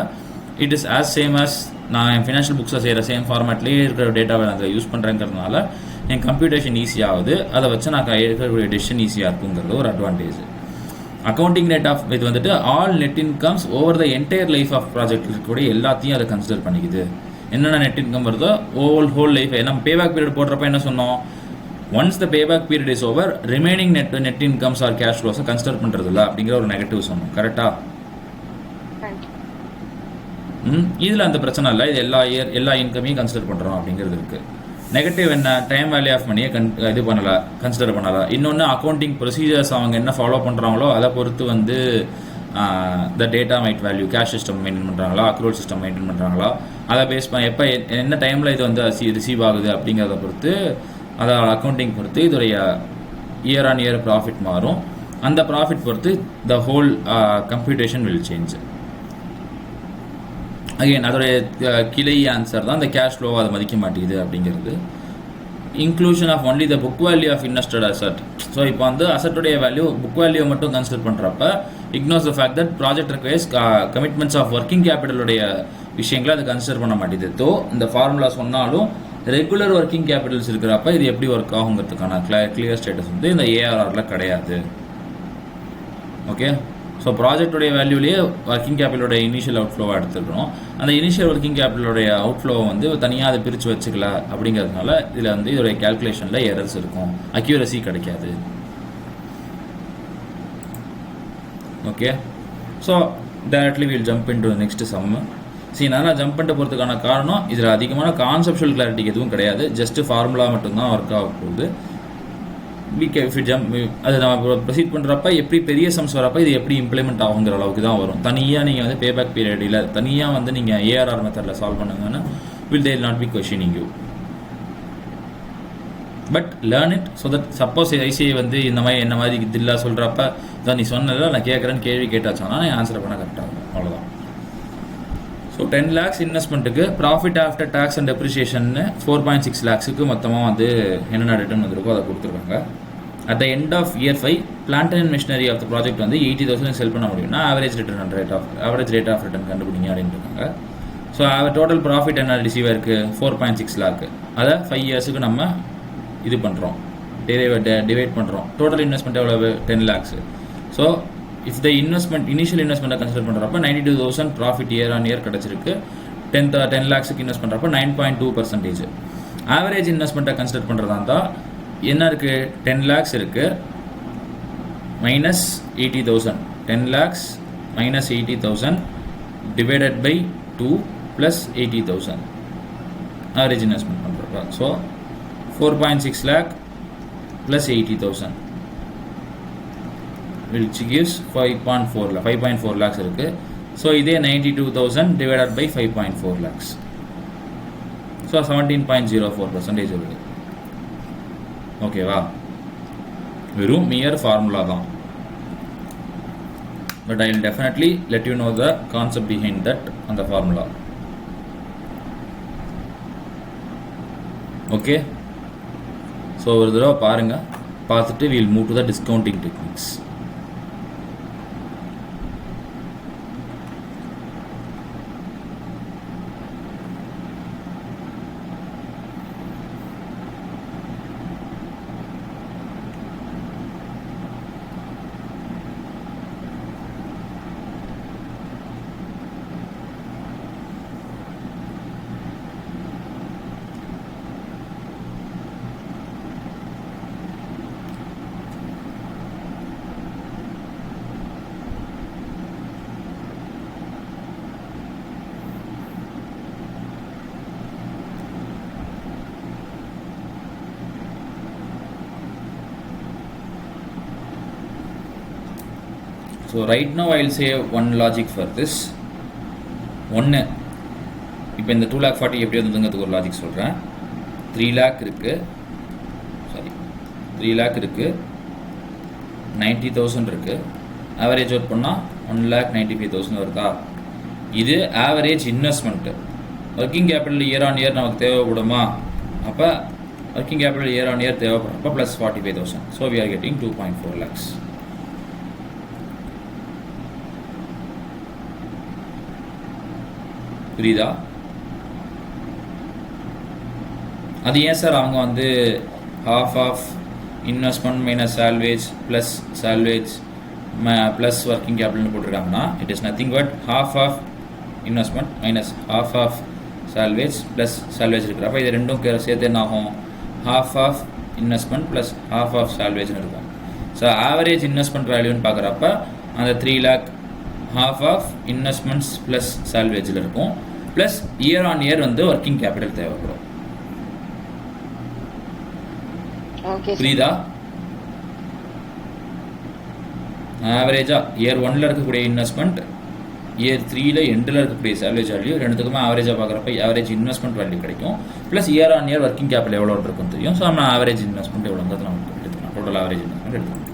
it is as same as நான் என் ஃபினான்ஷியல் புக்ஸை செய்கிற சேம் ஃபார்மேட்லேயே இருக்கிற டேட்டாவை நான் அதில் யூஸ் பண்ணுறேங்கிறதுனால என் கம்ப்யூட்டேஷன் ஈஸியாகுது. அதை வச்சு நான் எடுக்கக்கூடிய டெசிஷன் ஈஸியாக இருக்குங்கிறது ஒரு அட்வான்டேஜ். அக்கௌண்டிங் நெட் ஆஃப் இது வந்துட்டு all net incomes over the entire life of project இருக்கக்கூடிய எல்லாத்தையும் அதை கன்சிடர் பண்ணிக்குது. என்னென்ன நெட் இன்கம் வருதோ ஹோல் லைஃப். நம்ம பேபேக் பீரியட் போடுறப்ப என்ன சொன்னோம், once the payback period is over remaining net incomes or cash ஃப்ளோஸை கன்சிடர் பண்ணுறது இல்லை அப்படிங்கிற ஒரு நெகட்டிவ் சொன்னோம். கரெக்டா? இதில் அந்த பிரச்சனை இல்லை. இது எல்லா இன்கமையும் கன்சிடர் பண்ணுறோம் அப்படிங்கிறது இருக்குது. நெகட்டிவ் என்ன, டைம் வேல்யூ ஆஃப் மணியை இது பண்ணலை, கன்சிடர் பண்ணலை. இன்னொன்று அக்கௌண்டிங் ப்ரொசீஜர்ஸ் அவங்க என்ன ஃபாலோ பண்ணுறாங்களோ அதை பொறுத்து the data might value, cash system maintain பண்ணுறாங்களா, அக்ரூவல் சிஸ்டம் மெயின்டைன் பண்ணுறாங்களா, அதை பேஸ் பண்ணி எப்போ என்ன டைமில் இது ரிசீவ் ஆகுது அப்படிங்கிறத பொறுத்து, அதை அக்கௌண்டிங் பொறுத்து இதோடைய இயர் ஆன் இயர் ப்ராஃபிட் மாறும். அந்த ப்ராஃபிட் பொறுத்து the whole computation will change. Again அதோடைய கிளை ஆன்சர் தான் இந்த கேஷ் ஃப்ளோவை அதை மதிக்க மாட்டேங்குது அப்படிங்கிறது. Inclusion of only the book value of invested asset. So இப்போ அசட்டுடைய வேல்யூ புக் வேல்யூ மட்டும் கன்சிடர் பண்ணுறப்ப ignores the fact that project requires commitments of working கேபிட்டலுடைய விஷயங்களை அதை கன்சிடர் பண்ண மாட்டேங்குது. ஸோ இந்த ஃபார்முலா சொன்னாலும் ரெகுலர் ஒர்க்கிங் கேபிட்டல்ஸ் இருக்கிறப்ப இது எப்படி ஒர்க் ஆகுங்கிறதுக்கான கிளியர் ஸ்டேட்டஸ் இந்த ஏஆர்ஆரில் கிடையாது. ஓகே? ஸோ ப்ராஜெக்டோடைய வேல்யூலேயே ஒர்க்கிங் கேபிட்டலோட இனிஷியல் அவுட்ஃப்ளோவாக எடுத்துக்கிறோம். அந்த இனிஷியல் ஒர்க்கிங் கேபிட்டலோடைய அவுட்ஃப்ளோவை வந்து தனியாக அதை பிரித்து வச்சுக்கல அப்படிங்கிறதுனால இதில் வந்து இதோடைய கேல்குலேஷனில் எரர்ஸ் இருக்கும், அக்யூரசி கிடைக்காது. Okay, so directly will jump in to next sum. நான் ஜம்ப் பண்ணிட்டு போகிறதுக்கான காரணம் இதில் அதிகமான கான்செப்ஷுவல் கிளாரிட்டி எதுவும் கிடையாது, ஜஸ்ட் ஃபார்முலா மட்டும்தான் ஒர்க் ஆக போகுது. அது நம்ம ப்ரொசீட் பண்ணுறப்ப எப்படி பெரிய சம்ஸ் வரப்போ இது எப்படி இம்ப்ளிமெண்ட் ஆகுங்கிற அளவுக்கு தான் வரும். தனியாக நீங்கள் வந்து பேபேக் பீரியட் இல்லை தனியாக வந்து நீங்கள் ஏஆர்ஆர் மெத்தடில் சால்வ் பண்ணுங்கன்னா will there not be questioning you, but learn it. So that suppose ICI வந்து இந்த மாதிரி என்ன மாதிரி இதில்லா சொல்கிறப்ப தான் நீ சொன்னதில் நான் கேட்குறேன்னு கேள்வி கேட்டாச்சுன்னா நான் ஆன்சர் பண்ண கரெக்டாக இருக்கும், அவ்வளோதான். ஸோ 10 lakhs இன்வெஸ்ட்மெண்ட்டுக்கு profit after tax and depreciation 4.6 lakhsக்கு மொத்தமாக வந்து என்னென்ன ரிட்டர்ன் வந்திருக்கோ அதை கொடுத்துருக்காங்க. At the end of year 5 plant and machinery of the project வந்து 80,000 செல் பண்ண முடியும்னா ஆவரேஜ் ரேட் ஆஃப் ரிட்டர்ன் கண்டுபிடிங்க அப்படின்னு இருக்காங்க. ஸோ டோட்டல் ப்ராஃபிட் என்ன ரிசீவ் இருக்குது 4.6 lakh, அதை 5 yearsக்கு நம்ம இது பண்ணுறோம், டிவைட் பண்ணுறோம். டோட்டல் இன்வெஸ்ட்மெண்ட் எவ்வளவு 10 lakhs. So if the initial இன்வெஸ்ட்மெண்ட்டை கன்சிடர் பண்ணுறப்ப 92,000 ப்ராஃபிட் இயர் ஆன் இயர் கிடச்சிருக்கு. 10 lakhsக்கு இன்வெஸ்ட் பண்ணுறப்ப 9.2%. ஆவரேஜ் இன்வெஸ்ட்மெண்ட்டை கன்சிடர் பண்ணுறதா இருந்தால் என்ன இருக்குது 10 lakhs இருக்குது minus 80,000, 10 lakhs minus 80,000 divided by 2 plus 80,000 average investment பண்ணுறப்ப. So 4.6 lakh plus 80,000 which gives 5.4 lakhs இருக்குது. ஸோ இதே 92,000 டிவைடட் பை 5.4 lakhs. ஸோ 17.04% இருக்குது. ஓகேவா, வெறும் மியர் ஃபார்முலா தான், but I will definitely let you know the concept behind that அந்த ஃபார்முலா. ஓகே, ஸோ ஒரு தடவை பாருங்கள், பார்த்துட்டு will move to the discounting techniques. So right now I will say one logic for this. ஒன்று, இப்போ இந்த 2,40,000 எப்படி வந்ததுங்கிறதுக்கு ஒரு லாஜிக் சொல்கிறேன். 3 lakh இருக்குது, 3 lakh இருக்குது, 90,000 இருக்குது, ஆவரேஜ் அவுட் பண்ணால் 1,95,000 வருதா. இது average investment. Working capital year on year நமக்கு தேவைப்படுமா, அப்போ working capital year on year தேவைப்படுறப்போ plus 45,000. So we are getting 2.4 lakhs. புரியுதா? அது ஏன் சார் அவங்க வந்து half of investment minus salvage plus working கேபிட்டல்னு போட்டிருக்காங்கன்னா, it is nothing but half of investment minus half of salvage plus salvage இருக்கிறப்ப இது ரெண்டும் சேர்த்து என்ன ஆகும், half of investment plus half of சால்வேஜ்னு இருக்கும். ஸோ ஆவரேஜ் இன்வெஸ்ட்மெண்ட் வேல்யூன்னு பார்க்குறப்ப அந்த 3 lakh half of investments plus சால்வேஜில் இருக்கும், ப்ளஸ் இயர் ஆன் இயர் வந்து ஒர்க்கிங் கேபிட்டல் தேவைப்படும். புரியுதா? ஆவரேஜா இயர் 1ல் இருக்கக்கூடிய இன்வெஸ்ட்மெண்ட், இயர் 3ல் எண்டில் இருக்கக்கூடிய சால்வேஜ் வேல்யூ, ரெண்டுத்துக்குமே ஆவரேஜாக பார்க்குறப்ப ஆவரேஜ் இன்வெஸ்ட்மெண்ட் வேல்யூ கிடைக்கும், plus year on year working capital எவ்வளோ இருக்குன்னு தெரியும். ஸோ நம்ம ஆவரேஜ் இன்வெஸ்ட்மெண்ட் எவ்வளோங்கிறது நமக்கு எடுத்துக்கலாம், டோட்டல் ஆவரேஜ் இன்வெஸ்ட்மெண்ட் எடுத்துக்கலாம்.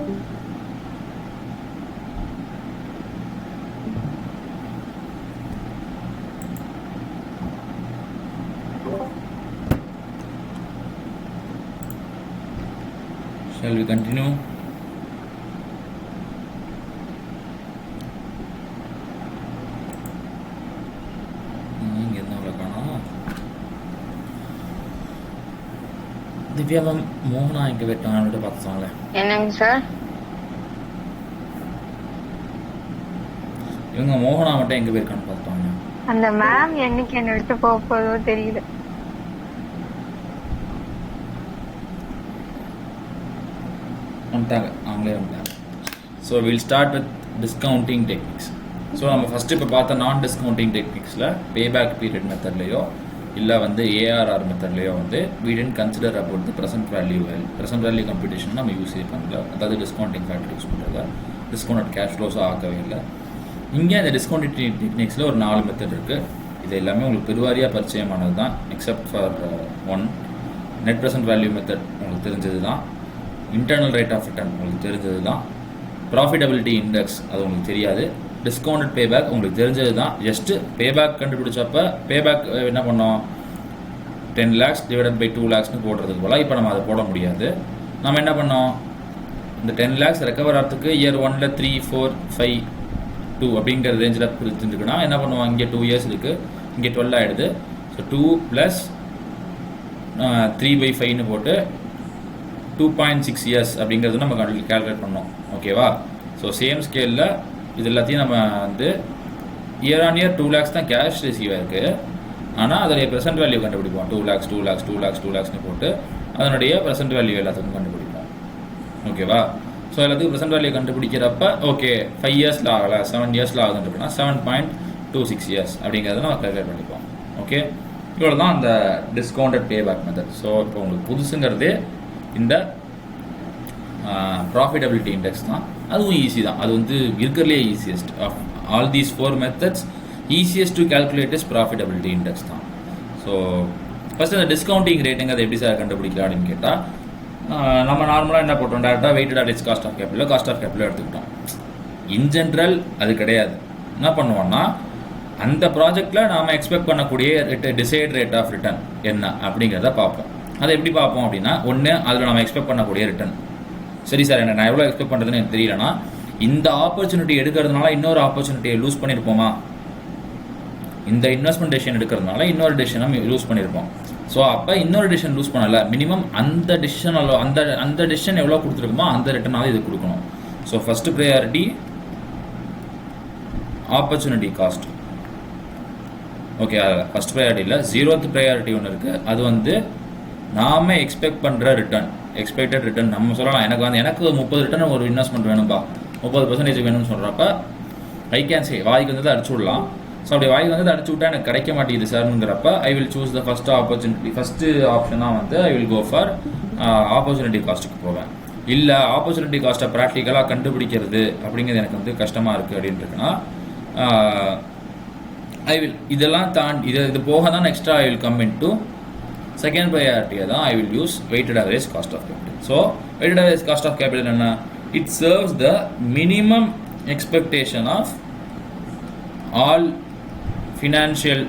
Shall we continue? இங்கே என்ன காணோம். திவ்யா மேம் மோகனா எங்கே போயிட்டாங்க பார்த்துட்டாங்களே. என்னங்க சார்? இவங்க மோகனா மட்டும் எங்கே போயிருக்கான்னு பார்த்துட்டாங்க. அந்த மேம் என்னைக்கு என்ன எடுத்து போக போதோ தெரியல. வந்துட்டாங்க, அவங்களே வந்துட்டாங்க. So will start with discounting techniques. So நம்ம ஃபஸ்ட்டு இப்போ பார்த்த நான் டிஸ்கவுண்டிங் டெக்னிக்ஸில் பேபேக் பீரியட் மெத்தட்லையோ இல்லை வந்து ஏஆர்ஆர் மெத்தட்லையோ வந்து we didn't consider about the present value computation நம்ம யூஸ் பண்ணல. அதாவது டிஸ்கவுண்டிங் ஃபேக்டர் யூஸ் பண்ணுறத டிஸ்கவுண்ட் கேஷ் ஃப்ளோஸாக ஆக்கவே இல்லை. இங்கே இந்த டிஸ்கவுண்டிங் டெக்னிக்ஸில் ஒரு 4 மெத்தட் இருக்குது. இது எல்லாமே உங்களுக்கு பெருவாரியாக பரிச்சயமானது தான், except for one. Net present value method உங்களுக்கு தெரிஞ்சது தான். இன்டர்னல் ரேட் ஆஃப் ரிட்டர்ன் உங்களுக்கு தெரிஞ்சது தான். ப்ராஃபிட்டபிலிட்டி இண்டெக்ஸ் அது உங்களுக்கு தெரியாது. டிஸ்கவுண்டட் பேபேக் உங்களுக்கு தெரிஞ்சது தான். ஜஸ்ட்டு பேபேக் கண்டுபிடிச்சப்ப பேபேக் என்ன பண்ணோம், 10 lakhs டிவைடட் பை 2 lakhsனு போடுறதுக்கு போல இப்போ நம்ம அதை போட முடியாது. நம்ம என்ன பண்ணோம், இந்த 10 lakhs ரெக்கவர் ஆகிறதுக்கு இயர் 1ல் 3, 4, 5, 2 அப்படிங்கிற ரேஞ்சில் பிரிச்சுருக்குன்னா என்ன பண்ணுவோம், இங்கே 2 years இருக்குது, இங்கே 12 ஆகிடுது. ஸோ 2 + 3/5ன்னு போட்டு 2.6 years அப்படிங்கிறது நம்ம கால்குலேட் பண்ணோம். ஓகேவா? ஸோ சேம் ஸ்கேலில் இது எல்லாத்தையும் நம்ம வந்து இயர் ஆன் இயர் 2 lakhs தான் கேஷ் ரிசீவ் ஆயிருக்கு. ஆனால் அதனுடைய ப்ரெசென்ட் வேல்யூ கண்டுபிடிப்போம். 2 lakhs 2 lakhs 2 lakhs 2 lakhsனு போட்டு அதனுடைய ப்ரெசென்ட் வேல்யூ எல்லாத்துக்கும் கண்டுபிடிப்போம். ஓகேவா? ஸோ எல்லாத்துக்கும் ப்ரெசென்ட் வேல்யூ கண்டுபிடிக்கிறப்ப ஓகே 5 yearsல ஆகலை 7 yearsல ஆகுதுன்னா 7.26 years அப்படிங்கிறத நம்ம கால்குலேட் பண்ணிப்போம். ஓகே, இவ்வளோ தான் அந்த டிஸ்கவுண்டட் பேபேக் மெத்தட். ஸோ இப்போ உங்களுக்கு புதுசுங்கிறது இந்த ப்ராஃபிட்டபிலிட்டி இண்டெக்ஸ் தான். அதுவும் ஈஸி தான். அது வந்து இருக்கிறதுலே easiest of all these 4 methods. Easiest to calculate is profitability index தான். ஸோ ஃபஸ்ட் அந்த டிஸ்கவுண்டிங் ரேட்டுங்க அதை எப்படி சார் கண்டுபிடிக்கலாம் அப்படின்னு கேட்டால், நம்ம நார்மலாக என்ன போட்டோம், டேரெக்டாக weighted average cost of capital எடுத்துக்கிட்டோம். இன் ஜென்ரல் அது கிடையாது. என்ன பண்ணுவோம்னா, அந்த ப்ராஜெக்டில் நாம் எக்ஸ்பெக்ட் பண்ணக்கூடிய டிசைட் ரேட் ஆஃப் ரிட்டர்ன் என்ன அப்படிங்கிறத பார்ப்போம். அதை எப்படி பார்ப்போம் அப்படின்னா, ஒன்று அதில் நம்ம எக்ஸ்பெக்ட் பண்ணக்கூடிய ரிட்டர்ன். சரி சார், நான் எவ்வளோ எக்ஸ்பெக்ட் பண்ணுறதுன்னு எனக்கு தெரியலனா, இந்த ஆப்பர்ச்சுனிட்டி எடுக்கிறதுனால இன்னொரு ஆப்பர்ச்சுனிட்டியை லூஸ் பண்ணியிருப்போமா, இந்த இன்வெஸ்ட்மெண்ட் டெசிஷன் எடுக்கிறதுனால இன்னொரு டெசிஷனை லூஸ் பண்ணியிருப்போம். ஸோ அப்போ இன்னொரு டெசிஷன் லூஸ் பண்ணலை, மினிமம் அந்த டெசிஷன் அந்த டெசிஷன் எவ்வளோ கொடுத்துருக்குமோ அந்த ரிட்டர்னால இது கொடுக்கணும். So first priority opportunity cost. Okay, first ப்ரையாரிட்டியில் 0th ப்ரையாரிட்டி ஒன்று இருக்குது. அது வந்து நாம் எக்ஸ்பெக்ட் பண்ணுற ரிட்டர்ன், எக்ஸ்பெக்டட் ரிட்டர்ன். நம்ம சொல்லலாம், எனக்கு 30 ரிட்டர்ன் ஒரு இன்வெஸ்ட்மெண்ட் வேணும்பா, 30% வேணும்னு சொல்கிறப்ப ஐ கேன் சே வாய்க்கு வந்து அடிச்சு விடலாம். ஸோ அப்படி வாய்க்கு வந்து அடிச்சு விட்டா எனக்கு கிடைக்க மாட்டேங்குது சார்ங்கிறப்ப I will choose the first opportunity. First ஆப்ஷனாக வந்து I will go for opportunity காஸ்ட்டுக்கு போவேன். இல்லை ஆப்பர்ச்சுனிட்டி காஸ்ட்டை ப்ராக்டிக்கலாக கண்டுபிடிக்கிறது அப்படிங்கிறது எனக்கு வந்து கஷ்டமாக இருக்குது அப்படின்ட்டுருக்குன்னா ஐ வில் இதெல்லாம் தாண்டி இது போக தான் extra I will come in to second ப்ரையாரிட்டியை தான் I will use weighted average cost of capital. So weighted average cost of capital என்ன, it serves the minimum expectation of all financial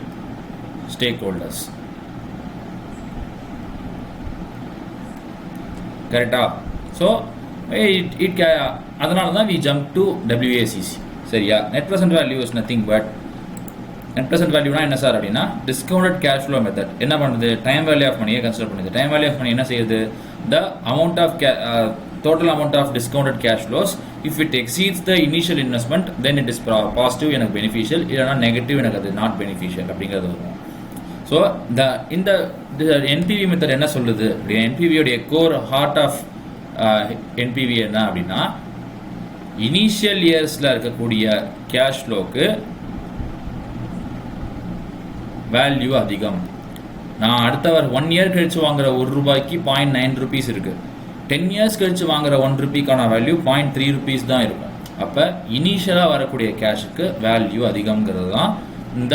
stakeholders. கரெக்டா? ஸோ அதனால தான் வி ஜம்ப் டு WACC. சரியா? Net present value is nothing but, net present வேல்யூனா என்ன சார் அப்படின்னா, டிஸ்கவுண்டட் கேஷ் ஃப்ளோ மெத்தட் என்ன பண்ணுது, டைம் வேல்யூ ஆஃப் மணியை கன்சிடர் பண்ணுது. டைம் வேல்யூ ஆஃப் மணி என்ன செய்யுது, the amount of total amount of discounted cash flows, if it exceeds the initial investment then it is positive, எனக்கு beneficial, இல்லைனா negative, எனக்கு அது not beneficial அப்படிங்கிறது வரும். ஸோ இந்த NPV மெத்தட் என்ன சொல்லுது அப்படின்னா, NPVயோடைய கோர் ஹார்ட் ஆஃப் NPV என்ன அப்படின்னா, இனிஷியல் இயர்ஸில் இருக்கக்கூடிய கேஷ் ஃப்ளோக்கு வேல்யூ அதிகம். நான் அடுத்த 1 year கழிச்சு வாங்குற ₹1 0.9 rupees இருக்குது. 10 years கழிச்சு வாங்குற ₹1 வேல்யூ 0.3 rupees தான் இருக்கும். அப்போ இனிஷியலாக வரக்கூடிய கேஷுக்கு வேல்யூ அதிகம்ங்கிறது தான் இந்த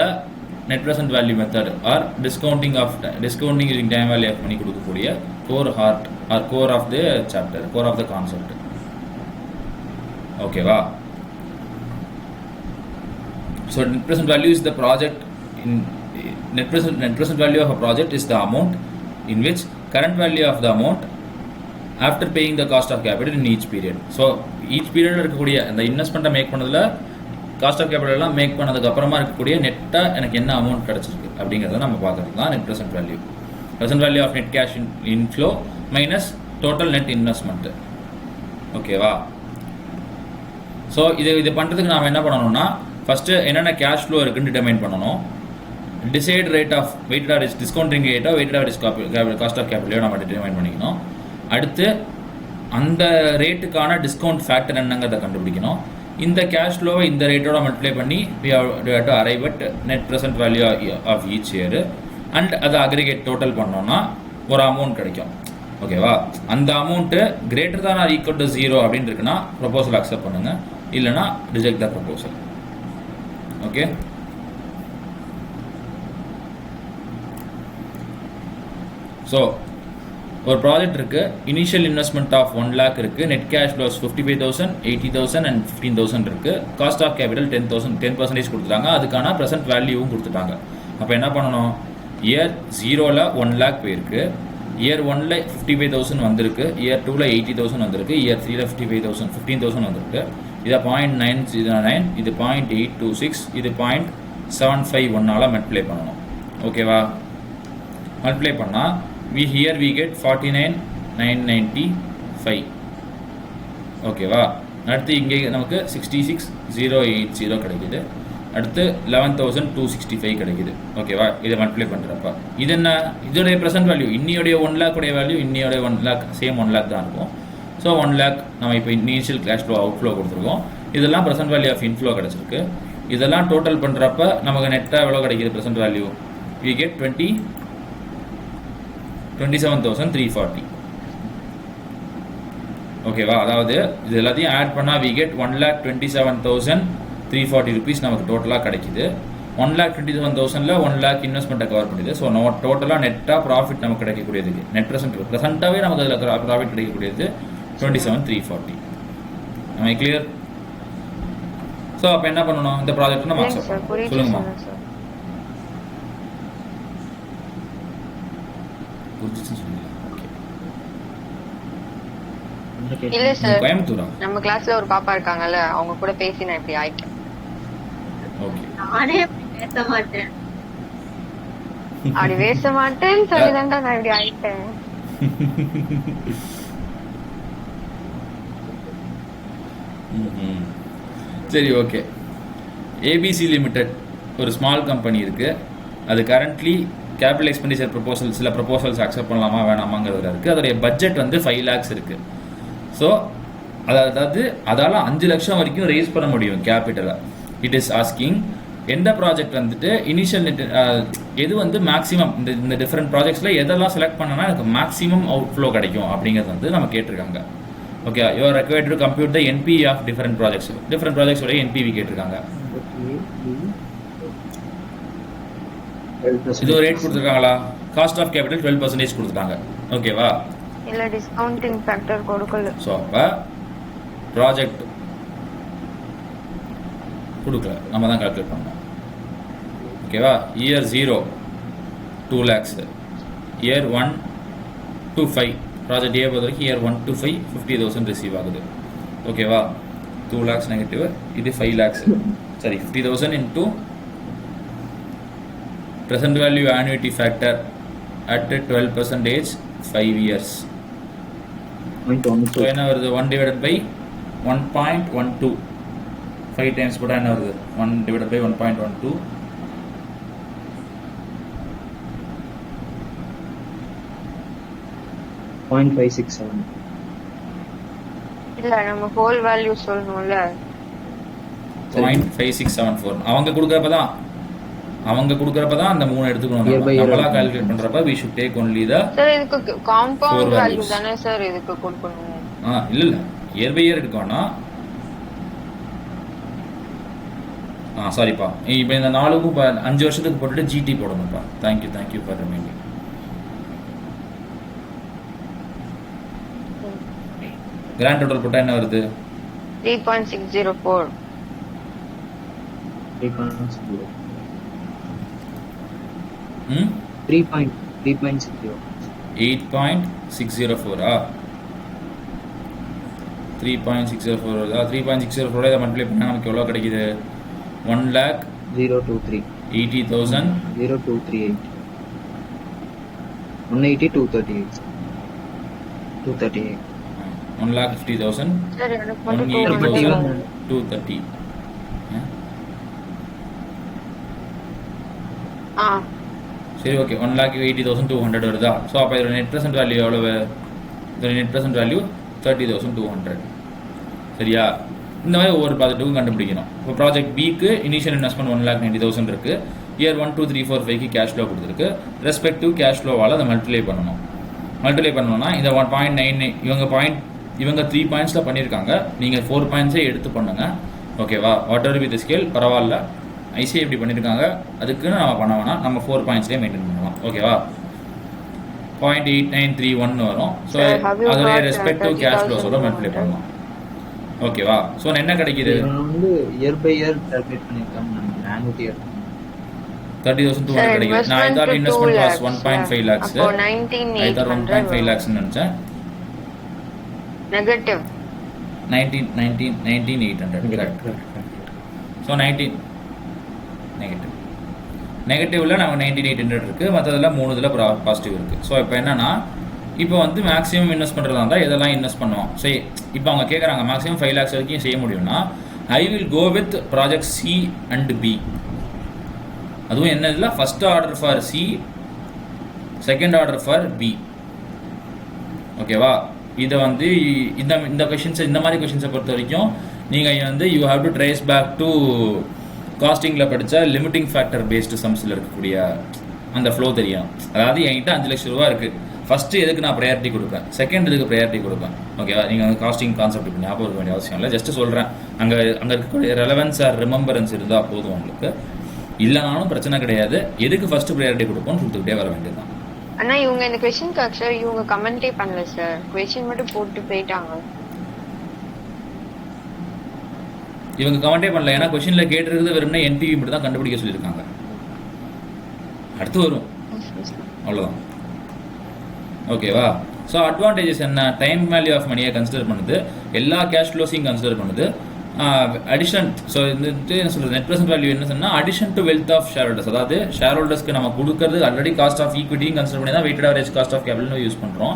net present value method or discounting using time value of money கொடுக்கக்கூடிய core heart or core of the chapter, core of the concept. ஓகேவா? So net present value is the project in net present value of a project is the amount in which current value of the amount after paying the cost of capital in each period. So each period இருக்கக்கூடிய அந்த இன்வெஸ்ட்மெண்ட்டை மேக் பண்ணதில் காஸ்ட் ஆஃப் கேபிட்டல் எல்லாம் மேக் பண்ணதுக்கு அப்புறமா இருக்கக்கூடிய நெட்டாக எனக்கு என்ன அமௌண்ட் கிடச்சிருக்கு அப்படிங்கிறத நம்ம பார்க்கறது தான் net present value. Present value of net cash inflow minus total net investment. ஓகேவா? ஸோ இது பண்ணுறதுக்கு நாம் என்ன பண்ணணும்னா ஃபஸ்ட்டு என்னென்ன கேஷ் ஃப்ளோ இருக்குன்னு டிட்டர்மைன் பண்ணணும். Decide rate of weighted average discounting ரேட்டோ வெயிட்டட் ஆவரேஜ் காஸ்ட் ஆஃப் கேபிட்டலையோ நம்ம டிட்டர்மைன் பண்ணிக்கணும். அடுத்து அந்த ரேட்டுக்கான டிஸ்கவுண்ட் ஃபேக்டர் என்னங்கிறத கண்டுபிடிக்கணும். இந்த கேஷ் ஃப்ளோவை இந்த ரேட்டோட மல்டிப்ளை பண்ணி we have to arrive at net present value of each year and அதை அக்ரிகேட் டோட்டல் பண்ணோம்னா ஒரு அமௌண்ட் கிடைக்கும். ஓகேவா? அந்த amount greater than R equal to 0 அப்படின்னு இருக்குன்னா ப்ரொபோசல் அக்செப்ட் பண்ணுங்க, இல்லைனா ரிஜெக்ட் த ப்ரொபோசல். ஓகே? ஸோ ஒரு ப்ராஜெக்ட் இருக்கு, இனிஷியல் இன்வெஸ்ட்மெண்ட் ஆஃப் 1 lakh இருக்கு, நெட் கேஷ் ஃப்ளோஸ் 55,000, 80,000 அண்ட் 15,000 இருக்கு, காஸ்ட் ஆஃப் கேபிட்டல் 10% கொடுத்துட்டாங்க, அதுக்கான ப்ரெசென்ட் வேல்யூவும் கொடுத்துட்டாங்க. அப்போ என்ன பண்ணணும்? இயர் 0ல் 1 lakh போயிருக்கு, இயர் 1ல் 55,000 வந்திருக்கு, இயர் 2ல் 80,000 வந்திருக்கு, இயர் 3ல் 15,000 வந்திருக்கு. இதை 0.909, இது 0.826, இது 0.751 மல்டிப்ளை பண்ணணும். ஓகேவா? மல்டிப்ளை பண்ணால் we get 49,995. ஓகேவா? அடுத்து இங்கே நமக்கு 66,080 கிடைக்குது. அடுத்து 11,265 கிடைக்குது. ஓகேவா? இதை மல்டிப்ளை பண்ணுறப்ப இது என்ன? இதோடைய ப்ரெசென்ட் வேல்யூ இன்னியோடைய 1 lakh உடைய வேல்யூ இன்னியோடைய 1 lakh சேம் 1 lakh தான் இருக்கும். ஸோ 1 lakh நம்ம இப்போ initial cash flow out flow கொடுத்துருக்கோம். இதெல்லாம் ப்ரெசென்ட் வேல்யூ ஆஃப் இன்ஃப்ளோ கிடச்சிருக்கு. இதெல்லாம் டோட்டல் பண்ணுறப்ப நமக்கு நெட்டாக எவ்வளோ கிடைக்கிது ப்ரெசென்ட் வேல்யூ? we get 27,340. ஓகேவா? அதாவது இது எல்லாத்தையும் ஆட் பண்ணால் we get 1,27,340 rupees நமக்கு டோட்டலாக கிடைக்குது. 1,27,000ல் 1 lakh இன்வெஸ்ட்மெண்ட்டை கவர் பண்ணுது. ஸோ டோட்டலாக நெட்டாக ப்ராஃபிட் நமக்கு கிடைக்கக்கூடியதுக்கு நெட் ப்ரெசென்ட்டாகவே நமக்கு அதில் ப்ராஃபிட் கிடைக்கக்கூடியது 27,340. நம்ம கிளியர்? ஸோ அப்போ என்ன பண்ணணும்? இந்த ப்ராஜெக்ட் நம்ம அக்செப்ட் பண்ணணும். சொல்லுங்கம்மா. இல்ல சார், கோயம்புத்தூரா? நம்ம கிளாஸ்ல ஒரு பாப்பா இருக்காங்கல்ல, அவங்க கூட பேசி நான் இப்படி ஆயிட்டேன். ஓகே. நானே பேச மாட்டேன், அப்படி பேச மாட்டேன்னு சொல்லிதான்டா நான் இப்படி ஆயிட்டேன். சரி, ஓகே. ஏபிசி லிமிடெட் ஒரு ஸ்மால் கம்பெனி இருக்கு. அது கரண்ட்லி கேபிட்டல் எக்ஸ்பெண்டிச்சர் ப்ரொபோசல் சில ப்ரொபோசல்ஸ் அக்செப்ட் பண்ணலாமா வேணாமாங்கிறதுல இருக்குது. அதோடைய பட்ஜெட் வந்து 5 lakhs இருக்குது. ஸோ அதாவது அதால் 5 லட்சம் வரைக்கும் ரேஸ் பண்ண முடியும் கேபிட்டலை. இட் இஸ் ஆஸ்கிங் எந்த ப்ராஜெக்ட் வந்துட்டு இனிஷியல் எது வந்து மேக்ஸிமம் இந்த டிஃப்ரெண்ட் ப்ராஜெக்ட்ஸில் எதெல்லாம் செலக்ட் பண்ணனா எனக்கு மேக்ஸிமம் அவுட் ஃப்ளோ கிடைக்கும் அப்படிங்கிறது வந்து நம்ம கேட்டிருக்காங்க. Okay, you are required to compute the NPV of different ப்ராஜெக்ட்ஸோட என்பிவி கேட்டிருக்காங்க. இது ஒரு ரேட் கொடுத்துருக்காங்களா? காஸ்ட் ஆஃப் கேபிட்டல் 12% கொடுத்துட்டாங்க. ஓகேவா? இல்ல டிஸ்கவுண்டிங் ஃபேக்டர் கொடுக்கல. ஸோ அப்போ ப்ராஜெக்ட் கொடுக்கல, நம்ம தான் கால்குலேட் பண்ணோம். ஓகேவா? Year 0 2 lakhs, year 1 to 5 project A பொறுத்த வரைக்கும் இயர் 1 to 5 50,000 ரிசீவ் ஆகுது. ஓகேவா? 2 lakhs நெகட்டிவ், இது 5 lakhs. சரி, 50,000 into present value annuity factor at 12%, 5 years. So என்ன வருது? 1 divided by 1.12, 5 times போட்டா என்ன வருது? 1 divided by 1.12 0.567. இல்ல நம்ம ஹோல் வேல்யூ சொல்லணும்ல. 0.5674 அவங்க கொடுக்கறப்ப தான் அந்த 3 எடுத்துக்கணும். நம்மளா கால்குலேட் பண்றப்ப we should take only the sir இதுக்கு காம்பவுண்ட் வேல்யூ தானே சார் இதுக்கு கொடுக்கணும். இல்ல இயர் பை இயர் எடுக்கணும்னா சாரிப்பா, இப்போ இந்த 4க்கும் 5 வருஷத்துக்கு போட்டுட்டு ஜிடி போடணும்ப்பா. Thank you for reminding. Grand total போட்டால் என்ன வருது? 3.604. 3.60. ம் 3.60. 8.604 3.604 வருதா? 3.604 இதை மல்டிப்ளை பண்ணால் நமக்கு எவ்வளோ கிடைக்குது? 023. 1,80,000. 0238. 180, 238. 238. 1,50,000. Sir, எனக்கு மட்டும் 180,000. 230. சரி, ஓகே. 1,80,200 வருதா? ஸோ அப்போ இதோட நெட் ப்ரெசென்ட் வேல்யூ எவ்வளவு? இதோட நெட் ப்ரெசென்ட் வேல்யூ 30,200. சரியா? இந்த மாதிரி ஒவ்வொரு ப்ராஜெக்ட்டுக்கும் கண்டுபிடிக்கணும். இப்போ ப்ராஜெக்ட் பிக்கு இனிஷியல் இன்வெஸ்ட்மெண்ட் 1,90,000 இருக்கு. இயர் 1, 2, 3, 4, 5க்கு கேஷ் ஃப்ளோ கொடுத்துருக்கு. ரெஸ்பெக்டிவ் கேஷ் ஃப்ளோவால் அதை மல்டிப்ளை பண்ணணும். மல்டிப்ளை பண்ணணும்னா இந்த 1.99 இவங்க 3 பாயிண்ட்ஸில் பண்ணியிருக்காங்க. நீங்கள் 4 பாயிண்ட்ஸே எடுத்து பண்ணுங்க. ஓகேவா? வாட் எவர் வித் ஸ்கேல் பரவாயில்ல. ஐசிஐ எப்படி பண்ணியிருக்காங்க அதுக்குன்னு நம்ம பண்ண வேணாம். நம்ம 4 பாயிண்ட்ஸ்லேயே மெயின்டைன் பண்ணலாம். ஓகேவா? 0.8931 வரும். ஸோ அதோடைய ரெஸ்பெக்டிவ் கேஷ் ஃப்ளோஸோட மல்டிப்ளை பண்ணலாம். ஓகேவா? ஸோ என்ன கிடைக்குது? இவங்க வந்து இயர் பை இயர் கால்குலேட் பண்ணிருக்காங்க. நம்ம ஆனுவல் இயர் 30,200 கிடைக்குது. நான் இதோட இன்வெஸ்ட்மெண்ட் காஸ்ட் 1.5 lakhs. அப்போ 19,800 1.5 lakhs நினைச்சேன். நெகட்டிவ் 19,800. கரெக்ட். ஸோ 19 நெகட்டிவ்ல நம்ம 19,800 இருக்கு. மற்றதில் 3 இதில் பாசிட்டிவ் இருக்கு. ஸோ இப்போ என்னன்னா, இப்போ வந்து மேக்ஸிமம் இன்வெஸ்ட் பண்ணுறதா இருந்தால் எதெல்லாம் இன்வெஸ்ட் பண்ணுவோம்? சரி, இப்போ அவங்க கேட்குறாங்க மேக்ஸிமம் 5 lakhs வரைக்கும் செய்ய முடியும்னா I will go with project C and B. அதுவும் என்ன இதில் first order for C, second order for B. ஓகேவா? இதை வந்து இந்த கொஷின்ஸை, இந்த மாதிரி கொஷின்ஸை பொறுத்த வரைக்கும் நீங்கள் வந்து you have to trace back to காஸ்டிங்கில் படித்த லிமிட்டிங் ஃபேக்டர் பேஸ்டு சம்ஸில் இருக்கக்கூடிய அந்த ஃப்ளோ தெரியும். அதாவது என்கிட்ட 5 லட்ச ரூபா இருக்குது. ஃபஸ்ட்டு எதுக்கு நான் ப்ரையாரிட்டி கொடுப்பேன், செகண்ட் இதுக்கு ப்ரையாரிட்டி கொடுப்பேன். ஓகேவா? நீங்கள் வந்து காஸ்டிங் கான்செப்ட் இப்போ ஞாபகம் இருக்க வேண்டிய அவசியம் இல்லை. ஜஸ்ட் சொல்கிறேன், அங்கே இருக்கக்கூடிய ரெலவன்ஸ் ஆர் ரிமெம்பரன்ஸ் இருந்தால் போதும் உங்களுக்கு. இல்லைனாலும் பிரச்சனை கிடையாது. எதுக்கு ஃபர்ஸ்ட் ப்ரையாரிட்டி கொடுப்போம்னு கொடுத்துக்கிட்டே வர வேண்டியதுதான். ஆனா இவங்க இந்த क्वेश्चनக்கு ஆக்சுவலா இவங்க கமெண்டே பண்ணல சார். क्वेश्चन மட்டும் போட்டு போயிட்டாங்க. இவங்க கமெண்டே பண்ணல. ஏன்னா கொஸ்டின்ல கேட்டிருக்கிறது வெறும்னா என்பிவி மட்டும் தான் கண்டுபிடிக்க சொல்லியிருக்காங்க. அடுத்து வரும், அவ்வளோதான். ஓகேவா? ஸோ அட்வான்டேஜஸ் என்ன? டைம் வேல்யூ ஆஃப் மணியை கன்சிடர் பண்ணுது, எல்லா கேஷ் ஃப்ளோஸையும் கன்சிடர் பண்ணுது. அடிஷன், ஸோ இந்த என்ன சொல்கிறது, நெட் ப்ரெசென்ட் வேல்யூ என்ன சொன்னால் addition to wealth of shareholders. அதாவது ஷேர் ஹோல்டர்ஸ்க்கு நம்ம கொடுக்கறது ஆல்ரெடி காஸ்ட் ஆஃப் ஈக்விட்டியும் கன்சிடர் பண்ணி தான் வெயிட்டட் ஆவரேஜ் காஸ்ட் ஆஃப் கேபிட்டலும் யூஸ் பண்ணுறோம்.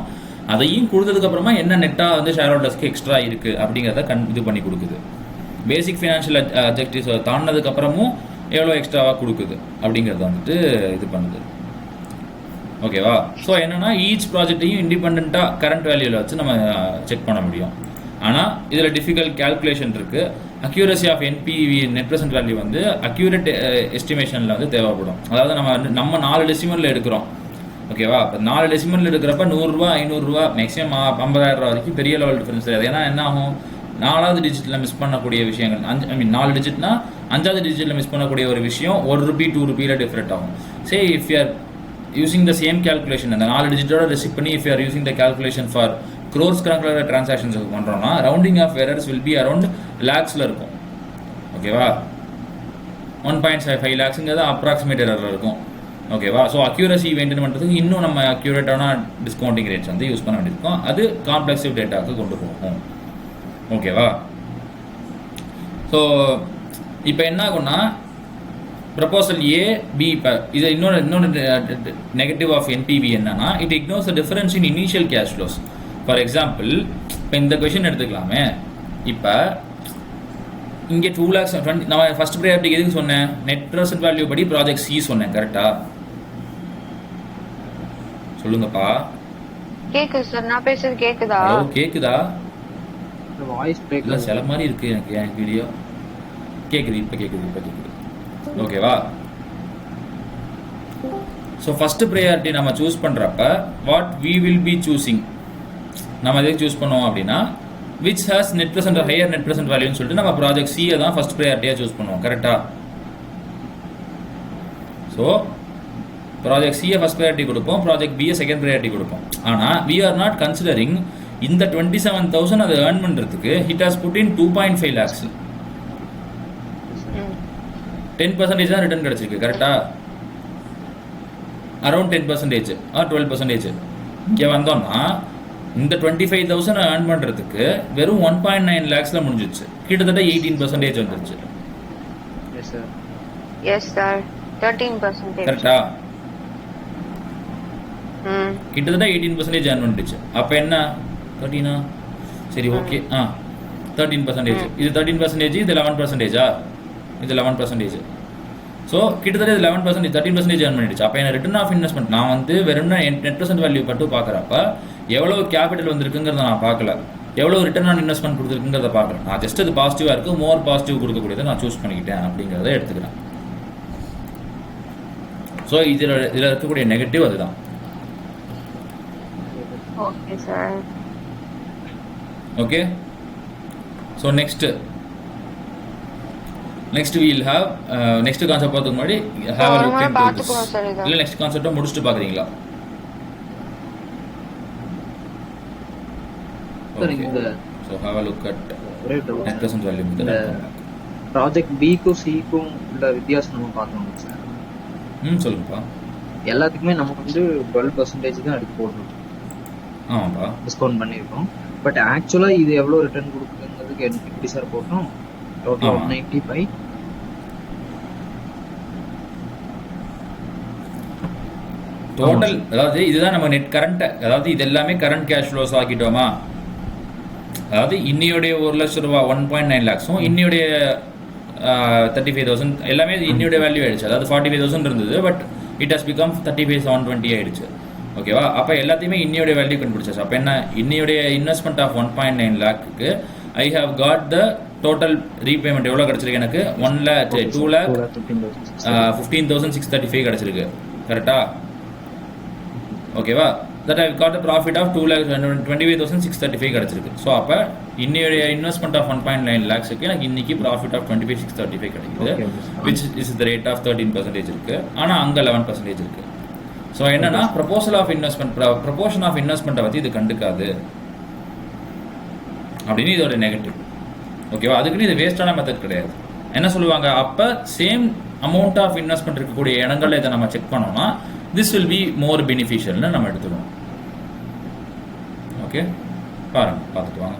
அதையும் கொடுத்ததுக்கப்புறமா என்ன நெட்டாக வந்து ஷேர் ஹோல்டர்ஸ்க்கு எக்ஸ்ட்ரா இருக்குது அப்படிங்கிறத இது பண்ணி கொடுக்குது. பேசிக் ஃபினான்ஷியல் அப்ஜெக்டிவ்ஸ் தாண்டினதுக்கப்புறமும் எவ்வளோ எக்ஸ்ட்ராவாக கொடுக்குது அப்படிங்கிறத வந்துட்டு இது பண்ணுது. ஓகேவா? ஸோ என்னென்னா ஈச் ப்ராஜெக்டையும் இண்டிபெண்ட்டாக கரண்ட் வேல்யூவில் வச்சு நம்ம செக் பண்ண முடியும். ஆனால் இதில் டிஃபிகல்ட் கேல்குலேஷன் இருக்குது. Accuracy of NPV net present value வந்து அக்யூரேட் எஸ்டிமேஷனில் வந்து தேவைப்படும். அதாவது நம்ம 4 டெசிமலில் எடுக்கிறோம். ஓகேவா? இப்போ 4 டெசிமலில் எடுக்கிறப்ப 100 ரூபா 500 ரூபா மேக்ஸிமம் 50,000 ரூபா வரைக்கும் பெரிய லெவல் டிஃபரன்ஸ் கிடையாது. ஏன்னா என்ன ஆகும், 4வது டிஜிட்டில் மிஸ் பண்ணக்கூடிய விஷயங்கள் 4 டிஜிட்னா 5வது டிஜிட்டில் மிஸ் பண்ணக்கூடிய ஒரு விஷயம் 1 ரூபி 2 ரூபியில் டிஃப்ரெண்ட் ஆகும். சரி, if you are using the same calculation, அந்த 4 டிஜிட்டோட ரெசிப்ட் பண்ணி if you are using the calculation for crores கணக்கில் டிரான்சாக்ஷன்ஸ் பண்ணுறோம்னா rounding off errors will be around லேக்ஸில் இருக்கும். ஓகேவா? 1.5 lakhsங்கிறது அப்ராக்சிமேட் எரரில் இருக்கும். ஓகேவா? ஸோ அக்யூரசி மெயின்டைன் பண்ணுறதுக்கு இன்னும் நம்ம அக்யூரேட்டான டிஸ்கவுண்டிங் ரேட்ஸ் வந்து யூஸ் பண்ண வேண்டியிருக்கும். அது காம்ப்ளெக்ஸிவ் டேட்டாவுக்கு கொண்டு போகும். ஓகேவா? ஸோ இப்போ என்ன ஆகும்னா ப்ரப்போசல் ஏ பி. இப்போ இது இன்னொன்று நெகட்டிவ் ஆஃப் என்பிவி என்னன்னா it ignores the difference in initial cash flows. For example, இப்போ இந்த கொஷின் எடுத்துக்கலாமே. இப்போ இங்கே 2 lakhs நம்ம ஃபர்ஸ்ட் ப்ரையாரிட்டி எதுக்கு சொன்னேன்? நெட் ப்ரெசென்ட் வேல்யூ படி ப்ராஜெக்ட் சி சொன்னேன். கரெக்டா? சொல்லுங்கப்பா. கேக்குது சார், நான் பேசுறது கேக்குதா? ஹலோ, கேக்குதா? வாய்ஸ் பிரேக் இல்லை, சில மாதிரி இருக்கு எனக்கு என் வீடியோ. கேட்குது, இப்போ கேட்குது. ஓகேவா? ஸோ ஃபர்ஸ்ட் ப்ரையாரிட்டி நம்ம சூஸ் பண்ணுறப்ப what we will be choosing, நம்ம எதுக்கு சூஸ் பண்ணுவோம் அப்படின்னா which has net present higher net present வேல்யூன்னு சொல்லிட்டு நம்ம ப்ராஜெக்ட் சியை தான் ஃபர்ஸ்ட் ப்ரையாரிட்டியாக சூஸ் பண்ணுவோம். கரெக்டா? ஸோ ப்ராஜெக்ட் சியை ஃபர்ஸ்ட் ப்ரையாரிட்டி கொடுப்போம், ப்ராஜெக்ட் பியை செகண்ட் ப்ரையாரிட்டி கொடுப்போம். ஆனால் வி ஆர் நாட் கன்சிடரிங் இந்த 27,000 அதை ஏர்ன் பண்றதுக்கு it has put in 2.5 lakhs. 10% தான் ரிட்டர்ன் கிடைச்சிருக்கு, கரெக்டா? Around 10% or 12%. இங்கே வந்தோம்னா இந்த 25,000 ஏர்ன் பண்றதுக்கு வெறும் 1.9 lakhsல முடிஞ்சிச்சு. கிட்டத்தட்ட 18% வந்துருச்சு. Yes sir. Yes sir, 13%. கரெக்டா? கிட்டத்தட்ட 18% ஏர்ன் பண்ணிடுச்சு. அப்ப என்ன 13? சரி, ஓகே. 13%. இது 13%, இது 11%. இது 11%. ஸோ கிட்டத்தட்ட இது 11%, 13% ஏர்ன் பண்ணிடுச்சு. அப்போ என்ன ரிட்டர்ன் ஆஃப் இன்வெஸ்ட்மெண்ட் நான் வந்து வெறும் நெட் ப்ரெசென்ட் வேல்யூ மட்டும் பார்க்குறப்ப எவ்வளோ கேபிட்டல் வந்திருக்குங்கிறத நான் பார்க்கல, எவ்வளோ ரிட்டர்ன் ஆன் இன்வெஸ்ட்மெண்ட் கொடுத்துருக்குங்கிறத பார்க்குறேன். நான் ஜஸ்ட் அது பாசிட்டிவாக இருக்குது, மோர் பாசிட்டிவ் கொடுக்கக்கூடியதை நான் சூஸ் பண்ணிக்கிட்டேன் அப்படிங்கிறத எடுத்துக்கிறேன். ஸோ இதில் இருக்கக்கூடிய நெகட்டிவ் அதுதான். Okay sir. Okay. So next we'll have next concept பார்த்துக்கு முன்னாடி have a look into this. இல்லை நெக்ஸ்ட் கான்செப்டை முடிச்சுட்டு பார்க்குறீங்களா? So have a look at net present value method. Project பிக்கும் சிக்கும் உள்ள வித்தியாசம் நம்ம பார்த்தோம் சார். சொல்லுங்கப்பா. எல்லாத்துக்குமே நம்ம வந்து 12% தான் எடுத்து போடணும். ஆமாப்பா, டிஸ்கவுண்ட் பண்ணியிருக்கோம். பட் ஆக்சுவலா இது எவ்வளோ ரிட்டர்ன் கொடுக்குறதுக்கு எப்படி சார் போட்டோம்? டோட்டல் 195. டோட்டல் அதாவது இதுதான் நம்ம நெட் கரண்ட், அதாவது இது எல்லாமே கரண்ட் கேஷ் ஃப்ளோஸ் ஆக்கிட்டோமா? அதாவது இன்னையுடைய 1,00,000 1.9 lakhs இன்னையுடைய 35,000 எல்லாமே இன்னையுடைய வேல்யூ ஆயிடுச்சு. அதாவது 45,000 இருந்தது, பட் இட் ஹஸ் பிகம் 35,720 ஆயிடுச்சு. ஓகேவா? அப்போ எல்லாத்தையுமே இன்னையுடைய வேல்யூ கண்டுபிடிச்சாச்சு. அப்போ என்ன, இன்னையுடைய இன்வெஸ்ட்மெண்ட் ஆஃப் 1.9 lakhக்கு I have got the total repayment எவ்வளோ கிடச்சிருக்கு எனக்கு? 2,15,635 கிடச்சிருக்கு. கரெக்டா? ஓகேவா? That I got profit of 2,25,635 கிடச்சிருக்கு. ஸோ அப்போ இன்னையுடைய இன்வெஸ்ட்மெண்ட் ஆஃப் 1.9 lakhsக்கு எனக்கு இன்னைக்கு ப்ராஃபிட் ஆஃப் 25,635 கிடைக்குது, which is the rate of 13% இருக்கு. ஆனால் அங்கே 11% இருக்கு. ஸோ என்னன்னா ப்ரொபோஷன் ஆஃப் இன்வெஸ்ட்மெண்ட்டை பற்றி இது கண்டுக்காது அப்படின்னு இதோட நெகட்டிவ். ஓகேவா? அதுக்குன்னு இது வேஸ்டான மெத்தட் கிடையாது. என்ன சொல்லுவாங்க, அப்போ சேம் அமௌண்ட் ஆஃப் இன்வெஸ்ட்மெண்ட் இருக்கக்கூடிய இடங்கள்ல இதை நம்ம செக் பண்ணோம்னா this will be more beneficial னு நம்ம எடுத்துக்கணும். ஓகே, பாருங்க, பார்த்துட்டு வாங்க.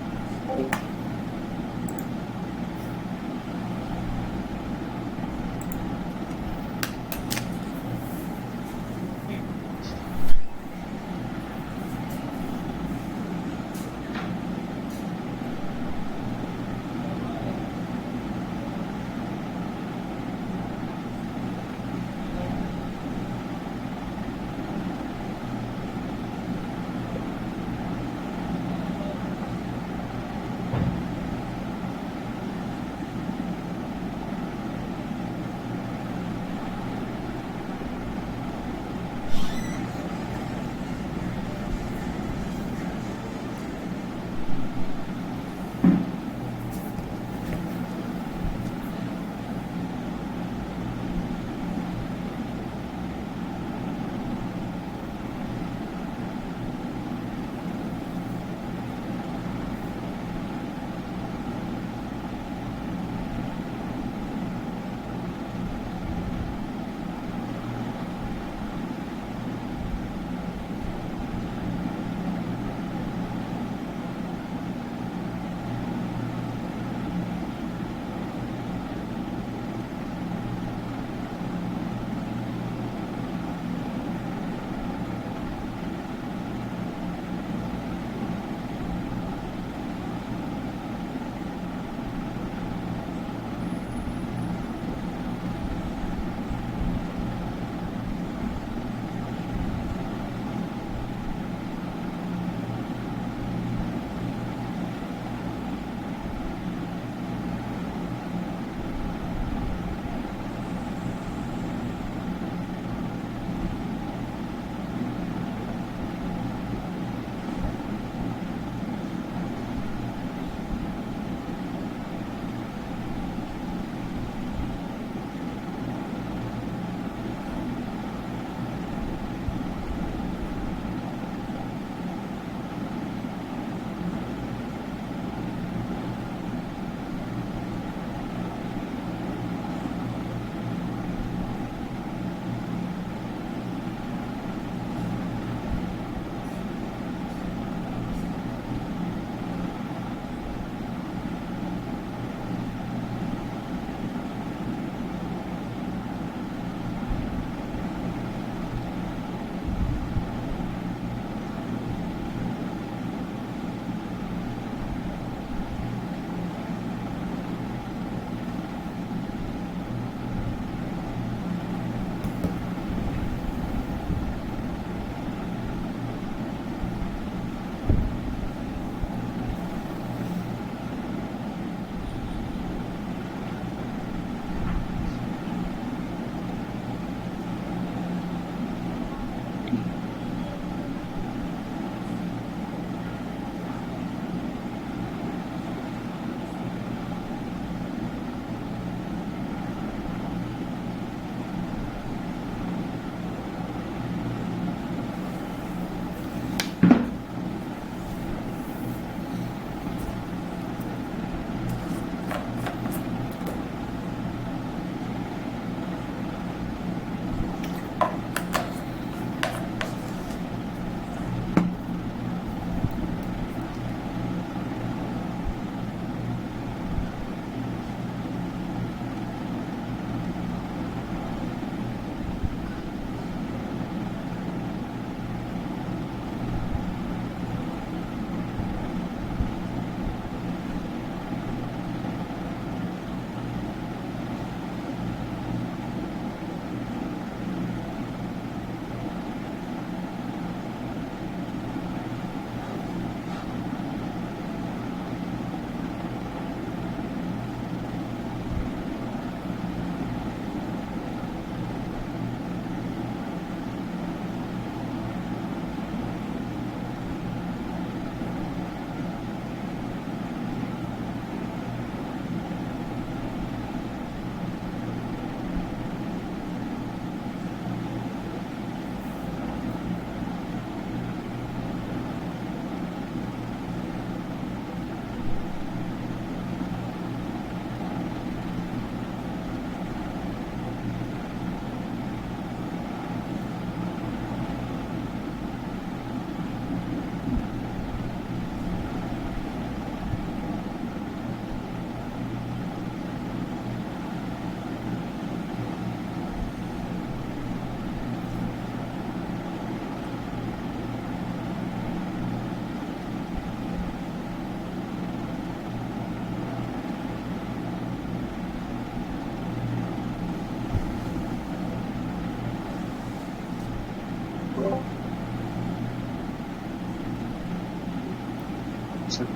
sir.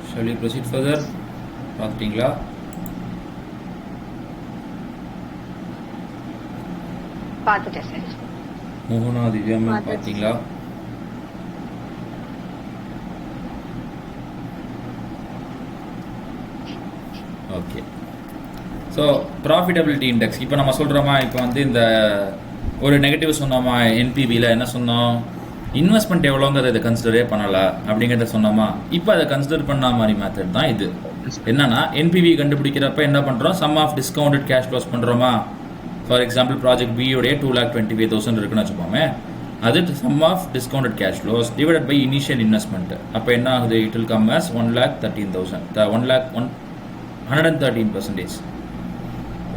Shall we proceed further? பார்த்துட்டீங்களா? பார்த்துட்டேன் சார். மோகனா திவ்யா மேம் பார்த்தீங்களா? ஓகே. ஸோ ப்ராஃபிட்டபிலிட்டி இண்டெக்ஸ் இப்போ நம்ம சொல்கிறோமா, இப்போ வந்து இந்த ஒரு நெகட்டிவ் சொன்னோமா என்பிபியில் என்ன சொன்னோம், இன்வெஸ்ட்மெண்ட் எவ்வளோங்கிறத இதை கன்சிடரே பண்ணலை அப்படிங்கிறத சொன்னோமா. இப்போ அதை கன்சிடர் பண்ண மாதிரி மெத்தட் தான் இது. என்னன்னா என்பிவி கண்டுபிடிக்கிறப்ப என்ன பண்ணுறோம், sum of discounted cash flows பண்ணுறோமா. ஃபார் எக்ஸாம்பிள் ப்ராஜெக்ட் பியோடைய 2,25,000 இருக்குன்னு வச்சுப்போமே, அது sum of discounted cash flows divided by initial investment. அப்போ என்ன ஆகுது, இட் வில் கம் as 1,13,000 113%.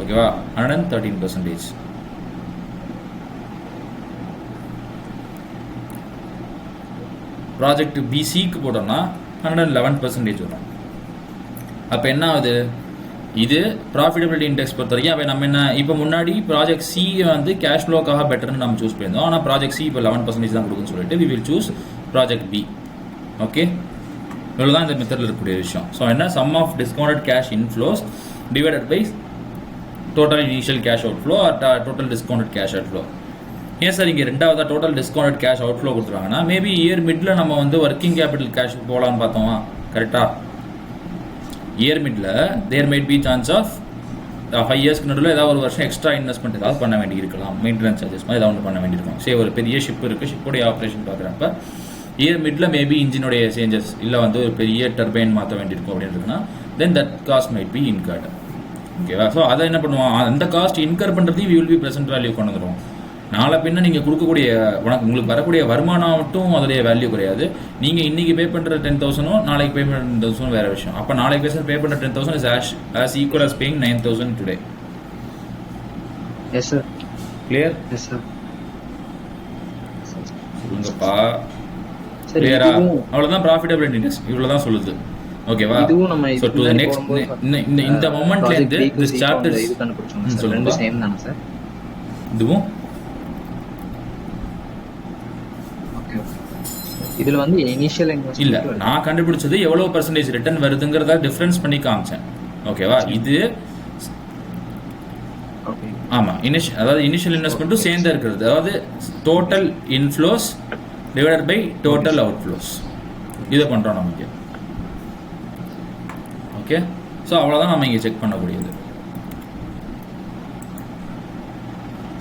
ஓகேவா, 113%. ப்ராஜெக்ட் பிசிக்கு போட்டோம்னா 111% வரும். அப்போ என்ன ஆகுது, இது ப்ராஃபிட்டபிலிட்டி இண்டெக்ஸ் பொறுத்த வரைக்கும். அப்போ நம்ம என்ன, இப்போ முன்னாடி ப்ராஜெக்ட் சி வந்து கேஷ் ஃப்ளோக்காக பெட்டர்னு நம்ம சூஸ் பண்ணியிருந்தோம். ஆனால் ப்ராஜெக்ட் சி இப்போ 11% தான் கொடுக்குன்னு சொல்லிட்டு we will choose project B. Okay, இவ்வளோதான் இந்த மெத்தடில் இருக்கக்கூடிய விஷயம். ஸோ என்ன, sum of discounted cash inflows divided by total initial cash outflow or total discounted cash outflow. ஏன் சார் இங்கே ரெண்டாவதாக டோட்டல் டிஸ்கவுண்டட் கேஷ் அவுட்ஃப்ளோ கொடுத்துருவாங்கன்னா, மேபி இயர் மிடில் நம்ம வந்து ஒர்க்கிங் கேபிட்டல் கேஷ் போகலான்னு பார்த்தோமா, கரெக்டாக. Year middle there might be chance of 5 இயர்ஸ்க்கு நடுவில் ஏதாவது ஒரு வருஷம் எக்ஸ்ட்ரா இன்வெஸ்ட்மெண்ட் ஏதாவது பண்ண வேண்டியிருக்கலாம், மெயின்டெனன்ஸ் சார்ஜஸ் மாதிரி ஏதாவது ஒன்று பண்ண வேண்டியிருக்கும். சரி, ஒரு பெரிய ஷிப் இருக்குது, ஷிப்போடைய ஆப்ரேஷன் பார்க்குறப்ப இயர் மிடில் மேபி இன்ஜினுடைய சேஞ்சஸ் இல்லை வந்து ஒரு பெரிய டர்பைன் மாற்ற வேண்டியிருக்கும் அப்படின்னு இருக்குன்னா, then that cost might be incurred. ஓகேவா. ஸோ அதை என்ன பண்ணுவோம், அந்த காஸ்ட் இன்கர் பண்ணுறதையும் we will be present value கொண்டு வந்துடும். நாளை பின்ன நீங்கள் கொடுக்கக்கூடிய உங்களுக்கு வரக்கூடிய வருமானம் மட்டும் அதோடைய வேல்யூ குறையாது. நீங்கள் இன்றைக்கி பே பண்ணுற 10,000 நாளைக்கு பே பண்ணுற 10,000 வேறு விஷயம். அப்போ நாளைக்கு பே பண்ணுற 10,000 is as equal as paying 9,000 today. Yes sir. Clear? Yes sir. சொல்லுங்கப்பா, கிளியரா? அவ்வளோதான் ப்ராஃபிட்டபிலிட்டி இண்டெக்ஸ், இவ்வளோ தான் சொல்லுது. ஓகேவா. ஸோ டு தி நெக்ஸ்ட் இந்த மொமெண்ட்லேருந்து திஸ் சாப்டர் சொல்லுங்க. சேம் தானே சார் இதுவும்? இதுல வந்து இனிஷியல் இன்வெஸ்ட்மென்ட் இல்ல, நான் கண்டுபிடிச்சது எவ்வளவு பர்சன்டேஜ் ரிட்டர்ன் வருதுங்கிறத டிஃபரன்ஸ் பண்ணி காமிச்சேன். ஓகேவா. இது ஆமா, அதாவது இனிஷியல் இன்வெஸ்ட்மெண்ட்டும் சேர்ந்து இருக்கிறது. அதாவது total inflows divided by total outflows, இதை பண்றோம் நமக்கு. ஓகே, ஸோ அவ்வளோதான் நம்ம இங்கே செக் பண்ணக்கூடியது.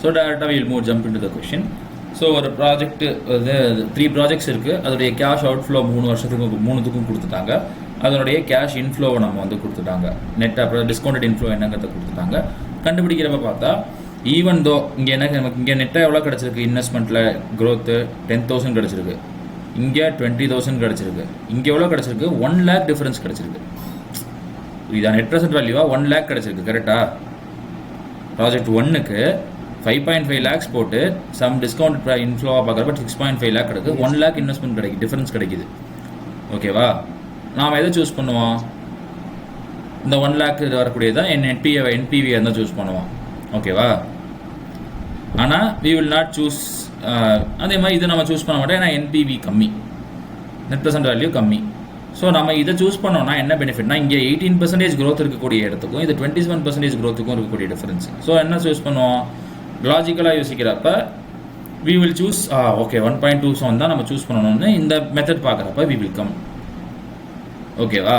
ஸோ டேரெக்டாக will move jump into the question. So ஒரு ப்ராஜெக்ட் வந்து 3 ப்ராஜெக்ட்ஸ் இருக்குது. அதோடைய கேஷ் அவுட்ஃப்ளோ 3 வருஷத்துக்கு 3த்துக்கும் கொடுத்துட்டாங்க. அதனுடைய கேஷ் இன்ஃப்ளோவை நம்ம வந்து கொடுத்துட்டாங்க. நெட் அப்புறம் டிஸ்கவுண்டட் இன்ஃப்ளோ என்னங்கிறத கொடுத்துட்டாங்க. கண்டுபிடிக்கிறப்ப பார்த்தா ஈவன் தோ இங்கே எனக்கு இங்கே நெட்டாக எவ்வளோ கிடச்சிருக்கு, இன்வெஸ்ட்மெண்ட்டில் க்ரோத்து 10,000 கிடச்சிருக்கு, இங்கே 20,000 கிடச்சிருக்கு, இங்கே எவ்வளோ கிடச்சிருக்கு, 1 lakh டிஃபரன்ஸ் கிடச்சிருக்கு. இதான் நெட் ப்ரெசென்ட் வேல்யூவா 1 lakh கிடச்சிருக்கு. கரெக்டாக. ப்ராஜெக்ட் 1க்கு 5.5 lakhs போட்டு சம் டிஸ்கவுண்ட் இன்ஃப்ளோவாக பார்க்குறப்ப 6.5 lakh கிடைக்குது. 1 lakh இன்வெஸ்ட்மெண்ட் கிடைக்குது, டிஃபரன்ஸ் கிடைக்குது. ஓகேவா. நாம் எதை சூஸ் பண்ணுவோம், இந்த 1 lakh இது வரக்கூடியதான் என்பிவியை தான் சூஸ் பண்ணுவோம். ஓகேவா. ஆனால் வி வில் நாட் சூஸ், அதே மாதிரி இதை நம்ம சூஸ் பண்ண மாட்டோம். ஏன்னா என்பிவி கம்மி, நெட் ப்ரெசென்ட் வேல்யூ கம்மி. ஸோ நம்ம இதை சூஸ் பண்ணோம்னா என்ன பெனிஃபிட்னா, இங்கே 18% growth இருக்கக்கூடிய இடத்துக்கும் இது 27% growthக்கும் இருக்கக்கூடிய டிஃபரன்ஸ். ஸோ என்ன சூஸ் பண்ணுவோம், லாஜிக்கலாக யோசிக்கிறப்ப வி வில் சூஸ் ஓகே 1.27 தான் நம்ம சூஸ் பண்ணணும்னு இந்த மெத்தட் பார்க்குறப்ப வி வில் கம். ஓகேவா.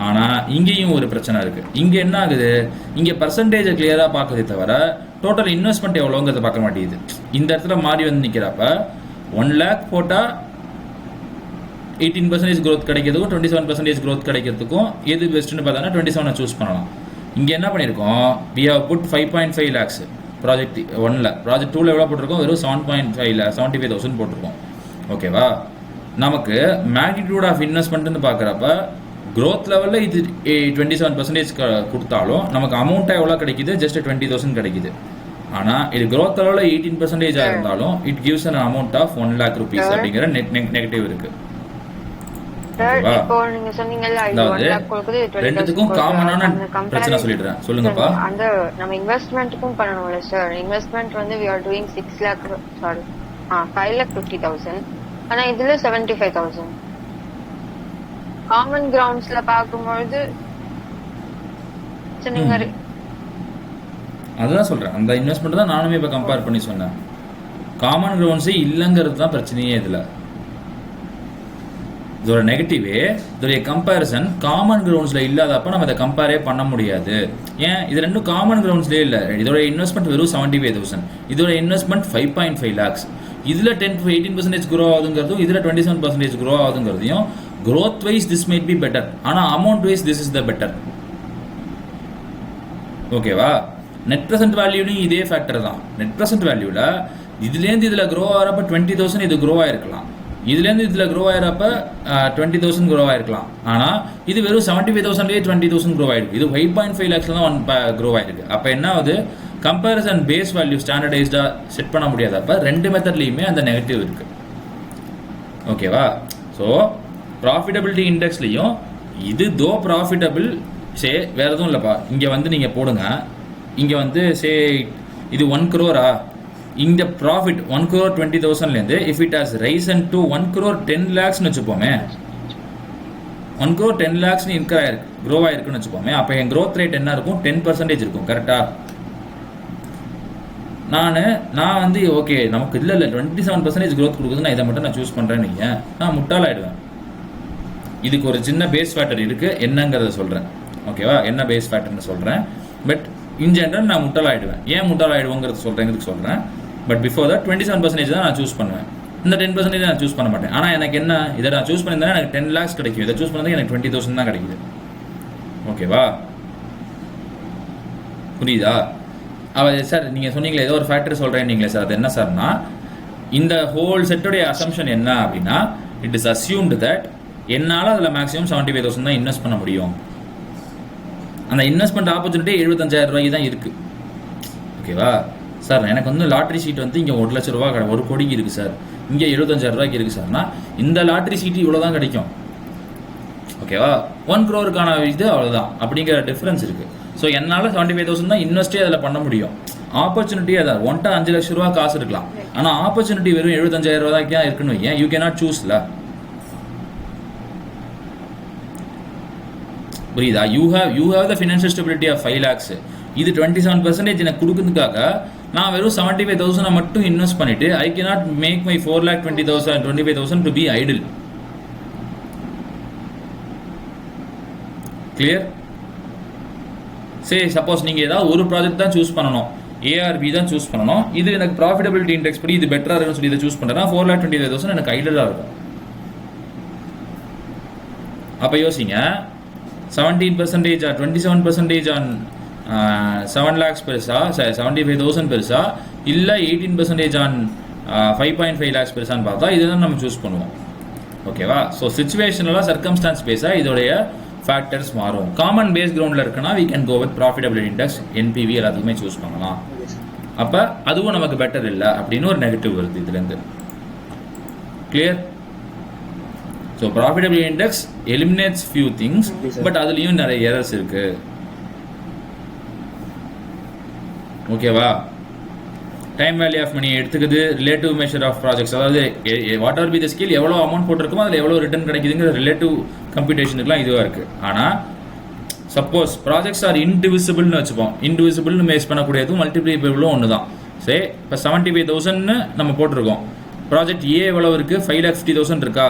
ஆனால் இங்கேயும் ஒரு பிரச்சனை இருக்குது. இங்கே என்ன ஆகுது, இங்கே பர்சன்டேஜை கிளியராக பார்க்குறதே தவிர டோட்டல் இன்வெஸ்ட்மெண்ட் எவ்வளோங்கிறத பார்க்க மாட்டேங்குது. இந்த இடத்துல மாறி வந்து நிற்கிறப்ப 1 lakh போட்டால் 18% growth கிடைக்கிறதுக்கும் 27% growth கிடைக்கிறதுக்கும் எது பெஸ்ட்டுன்னு பார்த்தோன்னா 27 சூஸ் பண்ணலாம். இங்கே என்ன பண்ணியிருக்கோம், we have put 5.5 lakhs project 1ல். ப்ராஜெக்ட் 2ல் எவ்வளோ போட்டிருக்கோம், வெறும் 7.5 lakh 75,000 போட்டிருக்கோம். ஓகேவா. நமக்கு மேக்னிடியூட் ஆஃப் இன்வெஸ்ட்மெண்ட்னு பார்க்குறப்ப growth லெவலில் இது 27% கொடுத்தாலும் நமக்கு அமௌண்ட்டாக எவ்வளோ கிடைக்குது, ஜஸ்ட் 20,000 கிடைக்குது. ஆனால் இது growth லெவலில் 18% இருந்தாலும் it gives an amount of 1 lakh rupees அப்படிங்கிற நெகட்டிவ் இருக்குது. ரெண்டுத்துக்கும் காமனான பிரச்சனை சொல்லிடுறேன், சொல்லுங்கப்பா. அந்த நம்ம இன்வெஸ்ட்மெண்ட்டுக்கும் பண்ணணும்ல சார். இன்வெஸ்ட்மெண்ட் வந்து we are doing 5,50,000. ஆனா இதுல 75,000. காமன் கிரவுண்ட்ஸ்ல பாக்கும்பொழுது நீங்க அதுதான் சொல்றேன், அந்த இன்வெஸ்ட்மெண்ட் தான் நானுமே இப்ப கம்பேர் பண்ணி சொன்னேன். காமன் கிரவுண்ட்ஸே இல்லைங்கிறது தான் பிரச்சனையே இதுல. இதோட நெகட்டிவே இதோடைய கம்பேரிசன் காமன் கிரவுண்ட்ஸ்ல இல்லாதப்ப நம்ம இதை கம்பேரே பண்ண முடியாது. ஏன் இது ரெண்டும் காமன் கிரவுண்ட்ஸ்லேயே இல்லை. இதோட இன்வெஸ்ட்மெண்ட் வெறும் 75,000, இதோட இன்வெஸ்ட்மெண்ட் 5.5 lakhs. இதுல 10-18% க்ரோ ஆகுதுங்கிறதும் இதுல 27% க்ரோ ஆகுதுங்கிறதையும் growth wise this might be better, ஆனா amount wise this is the better. ஓகேவா? நெட் ப்ரெசென்ட் வேல்யூலையும் இதே ஃபேக்டர் தான். நெட் ப்ரெசென்ட் வேல்யூல இதுலேருந்து இதில் க்ரோ ஆகிறப்ப 20,000 இது க்ரோ ஆயிருக்கலாம், இதுலேருந்து இதில் க்ரோ ஆகிறப்ப 20,000 க்ரோ ஆயிருக்கலாம். ஆனால் இது வெறும் 75,000லேயே 20,000 க்ரோ ஆயிருக்கு. இது 5.5 lakhs தான் க்ரோ ஆயிருக்கு. அப்போ என்ன ஆகுது, கம்பேரிசன் பேஸ் வேல்யூ ஸ்டாண்டர்டைஸ்டாக செட் பண்ண முடியாதப்ப ரெண்டு மெத்தட்லையுமே அந்த நெகட்டிவ் இருக்கு. ஓகேவா? ஸோ ப்ராஃபிட்டபிலிட்டி இண்டெக்ஸ்லையும் இது தோ ப்ராஃபிட்டபிள் சே வேற எதுவும் இல்லைப்பா. இங்கே வந்து நீங்கள் போடுங்க, இங்கே வந்து சே இது 1 crore இந்த ப்ராஃபிட் 1 crore 20,000லேருந்து if it has risen to 1 crore 10 lakhsன்னு வச்சுப்போமே, 1 crore 10 lakhsன்னு க்ரோ ஆயிருக்குன்னு வச்சுப்போமே, அப்போ என் க்ரோத் ரேட் என்ன இருக்கும், 10% இருக்கும். கரெக்டா? நான் வந்து ஓகே நமக்கு இல்லை 27% க்ரோத் கொடுக்குது, நான் இதை மட்டும் நான் சூஸ் பண்ணுறேன்னு நீங்கள், நான் முட்டாளாயிடுவேன். இதுக்கு ஒரு சின்ன பேஸ் ஃபேக்டர் இருக்கு, என்னங்கிறத சொல்கிறேன். ஓகேவா? என்ன பேஸ் ஃபேக்டர்னு சொல்கிறேன். பட் இன் ஜென்ரல் நான் முட்டாளாயிடுவேன். ஏன் முட்டாளாயிடுவோங்கிறது சொல்கிறேன். பட் பிஃபோர் தட் 27% தான் நான் சூஸ் பண்ணுவேன். இந்த 10% நான் சூஸ் பண்ண மாட்டேன். ஆனால் எனக்கு என்ன, இதை நான் சூஸ் பண்ணியிருந்தேன் எனக்கு 10 lakhs கிடைக்கும், இதை சூஸ் பண்ணது எனக்கு 20,000 தான் கிடைக்குது. ஓகேவா? புரியுதா? சார் நீங்கள் சொன்னீங்களே ஏதோ ஒரு ஃபேக்டர் சொல்கிறேன்னீங்களே சார், அது என்ன சார்னா, இந்த ஹோல் செட்டோடைய அசம்ஷன் என்ன அப்படின்னா, இட் இஸ் அஸ்யூம்டு தட் என்னால் அதில் மேக்ஸிமம் 75,000 தான் இன்வெஸ்ட் பண்ண முடியும். அந்த இன்வெஸ்ட்மெண்ட் ஆப்பர்ச்சுனிட்டி 75,000 ரூபாய்க்கு தான் இருக்குது. ஓகேவா சார்? எனக்கு வந்து லாட்ரி சீட் வந்து இங்கே 1 லட்ச ரூபா 1 கோடிக்கு இருக்குது சார், இங்கே 75,000 ரூபாய்க்கு இருக்குது சார்னா இந்த லாட்ரி சீட்டு இவ்வளோ தான் கிடைக்கும். ஓகேவா? 1 crore இது அவ்வளோதான் அப்படிங்கிற டிஃப்ரென்ஸ் இருக்குது. ஸோ என்னால் 75,000 தான் இன்வெஸ்டே அதில் பண்ண முடியும். ஆப்பர்ச்சுனிட்டி அதான் ஒன்ட்டா 5 லட்ச ரூபா காசு இருக்கலாம், ஆனால் ஆப்பர்ச்சுனிட்டி வெறும் 75,000 ரூபாய்க்கு தான் இருக்குன்னு வையேன். யூ கேன் நாட் சூஸ்ல. புரியுதா? You have the financial stability of 5 lakhs. இது 27% எனக்கு கொடுக்கறதுக்காக நான் வெறும் 75,000 மட்டும் இன்வெஸ்ட் பண்ணிட்டு I cannot make my 4,20,000 to be idle. Clear? சரி, சப்போஸ் நீங்கள் ஏதாவது ஒரு ப்ராஜெக்ட் தான் சூஸ் பண்ணணும், ஏஆர்பி தான் சூஸ் பண்ணணும், இது எனக்கு ப்ராஃபிட்டபிலிட்டி இண்டெக்ஸ் படி இது பெட்டராக இருக்குன்னு சொல்லி இதை சூஸ் பண்ணுறேன்னா 4,25,000 எனக்கு ஐடிலாக இருக்கும். அப்போ யோசிங்க, 17% or 27% on 7 lakhs பெருசா, 75,000 பெருசா, இல்லை 18% on 5.5 lakhs பெருசான்னு பார்த்தா இதுதான் நம்ம சூஸ் பண்ணுவோம். ஓகேவா? ஸோ சிச்சுவேஷனலாக சர்க்கம்ஸ்டான்ஸ் பேஸாக இதோடைய ஃபேக்டர்ஸ் மாறும். காமன் பேஸ் கிரவுண்டில் இருக்குன்னா we can go with profitability index, NPV எல்லாத்துக்குமே சூஸ் பண்ணலாம். அப்போ அதுவும் நமக்கு பெட்டர் இல்லை அப்படின்னு ஒரு நெகட்டிவ் வருது இதுலேருந்து. Clear? So profitability index eliminates few things, but அதுலேயும் நிறைய எரர்ஸ் இருக்கு. ஓகேவா? டைம் வேல்யூ ஆஃப் மணி எடுத்துக்குது, ரிலேட்டிவ் மெஷர் ஆஃப் ப்ராஜெக்ட்ஸ், அதாவது what are be the skill, எவ்வளோ அமௌண்ட் போட்டிருக்குமோ அதில் எவ்வளோ ரிட்டர்ன் கிடைக்குதுங்கிற ரிலேட்டிவ் கம்ப்யூட்டேஷனுக்குலாம் இதுவாக இருக்குது. ஆனால் சப்போஸ் ப்ராஜெக்ட்ஸ் ஆர் இன்டிவிசிபிள்னு வச்சுப்போம், இன்டிவிசிபிள்னு மேஸ் பண்ணக்கூடியதும் மல்டிப்ளிகபிளும் ஒன்று தான். சரி, இப்போ 75,000 நம்ம போட்டிருக்கோம், ப்ராஜெக்ட் ஏ எவ்வளோ இருக்குது, 5,50,000 இருக்கா,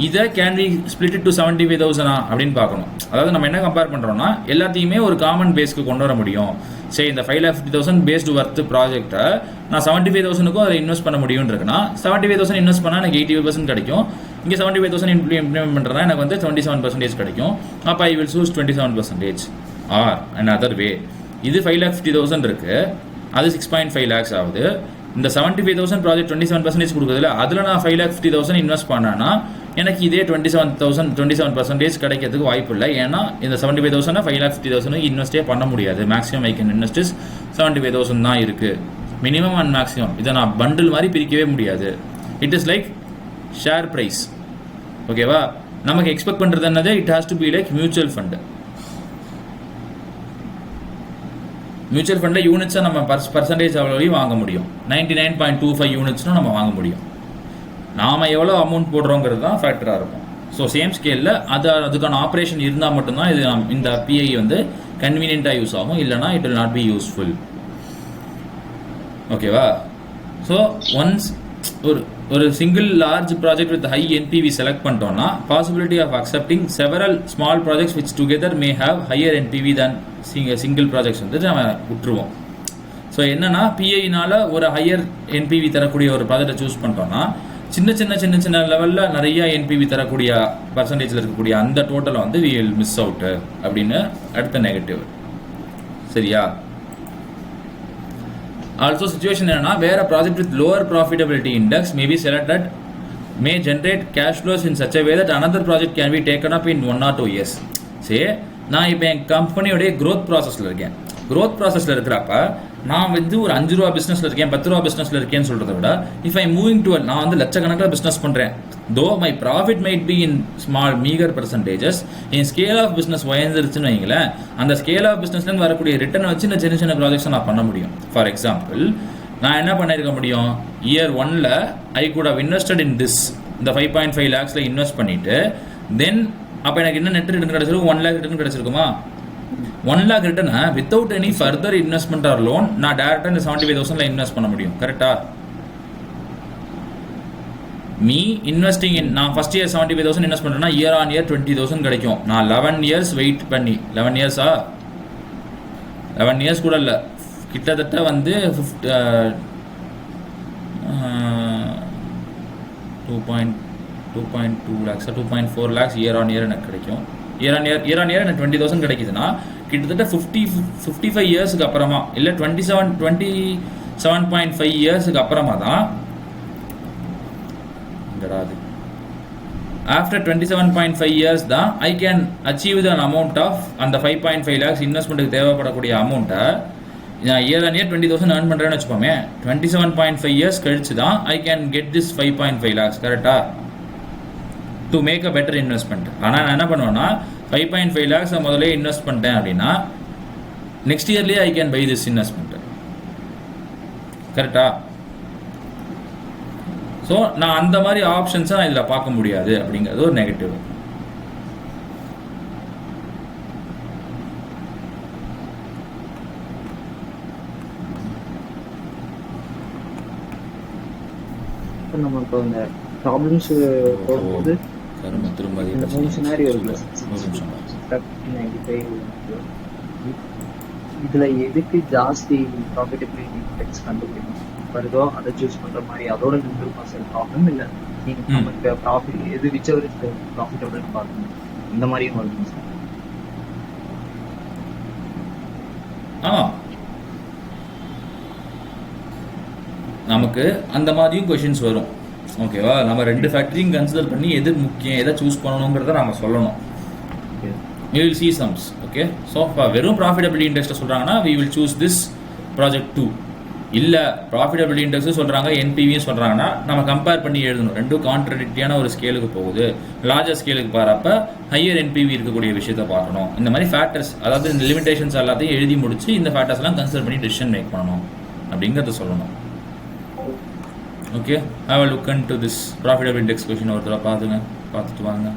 இதை can we split it to 75,000 அப்படின்னு பார்க்கணும். அதாவது நம்ம என்ன கம்பேர் பண்ணுறோம்னா எல்லாத்தையுமே ஒரு காமன் பேஸ்க்கு கொண்டு வர முடியும். சரி, இந்த 5,50,000 பேஸ்டு ஒர்த் ப்ராஜெக்டை நான் 75,000க்கும் அதை இன்வெஸ்ட் பண்ண முடியும்னு இருக்குன்னா 75,000 இன்வெஸ்ட் பண்ணால் எனக்கு 85% கிடைக்கும். இங்கே 75,000 இம்ப்ளிமெண்ட் பண்ணுறதா எனக்கு வந்து 27% கிடைக்கும். அப்போ I will choose 27%. Or and other way, இது 5,50,000 இருக்குது, அது 6.5 lakhs ஆகுது. இந்த 75,000 ப்ராஜெக்ட் 27% கொடுக்குறதுல அதில் நான் 5,50,000 இன்வெஸ்ட் பண்ணேன்னா எனக்கு இதே 27% கிடைக்கிறதுக்கு வாய்ப்பு இல்லை. ஏன்னா இந்த 75,000 5,50,000 இன்வெஸ்டே பண்ண முடியாது. மேக்ஸிமம் ஐ கேன் இன்வெஸ்ட் 75,000 தான் இருக்குது, மினிமம் அண்ட் மேக்ஸிமம். இதை நான் பண்டில் மாதிரி பிரிக்கவே முடியாது. It is like share price. ஓகேவா? நமக்கு எக்ஸ்பெக்ட் பண்ணுறது என்னது, it has to be like mutual fund. Mutual ஃபண்டில் யூனிட்ஸை நம்ம பர்சன்டேஜ் அவ்வளோவையும் வாங்க முடியும். 99.25 யூனிட்ஸ்னும் நம்ம வாங்க முடியும். நாம் எவ்வளோ அமௌண்ட் போடுறோங்கிறது தான் ஃபேக்டராக இருக்கும். ஸோ சேம் ஸ்கேலில் அதுக்கான ஆப்ரேஷன் இருந்தால் மட்டும்தான் இது இந்த பிஐ வந்து கன்வீனியண்ட்டாக யூஸ் ஆகும், இல்லைனா it will not be useful. ஓகேவா? ஸோ ஒன்ஸ் ஒரு single large project with high NPV select பண்ணிட்டோம்னா possibility of accepting several small projects which together may have higher NPV than single projects வந்து நம்ம விட்டுருவோம். ஸோ என்னன்னா பிஐனால ஒரு ஹையர் என்பிவி தரக்கூடிய ஒரு ப்ராஜெக்டை சூஸ் பண்ணிட்டோம்னா சின்ன சின்ன சின்ன சின்ன லெவலில் நிறைய என்பிவி தரக்கூடிய பர்சன்டேஜில் இருக்கக்கூடிய அந்த டோட்டலை வந்து வி வில் மிஸ் அவுட் அப்படின்னு அடுத்த நெகட்டிவ். சரியா? ஆல்சோ சுச்சுவேஷன் என்னன்னா வேற project with lower profitability index may be selected may generate cash flows in such a way that another project can be taken up in 1 or 2 years. சரி, நான் இப்போ என் கம்பெனியோடைய க்ரோத் ப்ராசஸில் இருக்கேன். க்ரோத் ப்ராசஸில் இருக்கிறப்ப நான் வந்து ஒரு 5 ரூபா பிஸ்னஸில் இருக்கேன், 10 ரூபா பிஸ்னஸில் இருக்கேன்னு சொல்கிறத விட இஃப் ஐ மூவிங் டு நான் வந்து லட்சக்கணக்கில் பிஸ்னஸ் பண்ணுறேன், though my profit might be in small meagre percentages, என் ஸ்கேல் ஆஃப் பிஸ்னஸ் உயர்ந்துருச்சுன்னு வைங்களேன், அந்த ஸ்கேல் ஆஃப் பிஸ்னஸ்லேருந்து வரக்கூடிய ரிட்டர்ன் வச்சு இந்த சின்ன சின்ன ப்ராஜெக்ட்ஸை நான் பண்ண முடியும். ஃபார் எக்ஸாம்பிள் நான் என்ன பண்ணியிருக்க முடியும், இயர் 1ல் I could have invested in this, இந்த 5.5 lakhsல இன்வெஸ்ட் பண்ணிவிட்டு தென் அப்போ எனக்கு என்ன நெட் ரிட்டர்ன் கிடச்சிருக்கும், 1 lakh ரிட்டர்ன் கிடச்சிருக்குமா? 1 lakh ரிட்டர்னை without any further investment or loan நான் டேரெக்டாக இந்த 75,000ல இன்வெஸ்ட் பண்ண முடியும். கரெக்டா? மீ இன்வெஸ்டிங் இன் நான் ஃபர்ஸ்ட் இயர் 75,000 இன்வெஸ்ட் பண்ணுறேன்னா இயர் ஆன் இயர் 20,000 கிடைக்கும். நான் 11 years வெயிட் பண்ணி 11 years 11 years கூட இல்லை, கிட்டத்தட்ட வந்து 2.2 lakhs 2.4 lakhs year on year எனக்கு கிடைக்கும். இயர் ஆன் இயர் எனக்கு 20,000 கிடைக்குதுன்னா கிட்டத்தட்ட 55 இயர்ஸுக்கு அப்புறமா இல்லை 27.5 இயர்ஸுக்கு அப்புறமா தான் ஆஃப்டர் 27.5 இயர்ஸ் தான் I can achieve the amount of அந்த 5.5 lakhs இன்வெஸ்ட்மெண்ட்டுக்கு தேவைப்படக்கூடிய அமௌண்ட்டை நான் இயர் ஆன் இயர் 20,000 earn பண்ணுறேன்னு வச்சுப்போமே, 27.5 இயர்ஸ் கழிச்சு தான் I can get this 5.5 lakhs. கரெக்டா? To make a better investment. ஆனால் நான் என்ன பண்ணுவேன்னா 5.5 lakhs முதல்ல இன்வெஸ்ட் பண்ணிட்டேன் அப்படின்னா நெக்ஸ்ட் இயர்லேயே I can buy this investment. கரெக்டா? ஸோ நான் அந்த மாதிரி ஆப்ஷன்ஸை நான் இதில் பார்க்க முடியாது அப்படிங்கிறது ஒரு நெகட்டிவ். நம்ம இப்போ இந்த ப்ராப்ளம்ஸ் போகும்போது திரும்ப இந்த 3 சினாரியோ இருக்குல்ல, 95 இதுல எதுக்கு ஜாஸ்தி ப்ராஃபிட்டபிலிட்டி இண்டெக்ஸ் கண்டுபிடிக்கணும் வருதோ அதை சூஸ் பண்ற மாதிரி அதோட 100% ப்ராப்ளம் இல்லை, நீங்க நமக்கு ப்ராஃபிட் எது விச்சவர் ப்ராஃபிட்டபிள் பார்க்கணும், இந்த மாதிரியும் வருது சார். நமக்கு அந்த மாதிரியும் கொஷின்ஸ் வரும். ஓகேவா? நம்ம 2 ஃபேக்டரையும் கன்சிடர் பண்ணி எது முக்கியம், எதை சூஸ் பண்ணணுங்கிறத நம்ம சொல்லணும். You will see sums. Okay, so வெறும் ப்ராஃபிட்டபிலிட்டி இண்டெக்ஸை சொல்கிறாங்கன்னா we will choose this project 2. இல்லை ப்ராஃபிட்டபிலிட்டி இண்டெக்ஸும் சொல்கிறாங்க என்பிவியும் சொல்கிறாங்கன்னா நம்ம கம்பேர் பண்ணி எழுதணும். ரெண்டும் கான்ட்ரடிக்டியான ஒரு ஸ்கேலுக்கு போகுது. லார்ஜர் ஸ்கேலுக்கு போகிறப்ப ஹையர் என்பிவி இருக்கக்கூடிய விஷயத்தை பார்க்கணும். இந்த மாதிரி ஃபேக்டர்ஸ், அதாவது இந்த லிமிடேஷன்ஸ் எல்லாத்தையும் எழுதி முடிச்சு இந்த ஃபேக்டர்ஸ்லாம் கன்சிடர் பண்ணி டிசிஷன் மேக் பண்ணணும் அப்படிங்கிறத சொல்லணும். Okay, have a look into this profitable index question ஒரு தடவை பார்த்துட்டு வாங்க.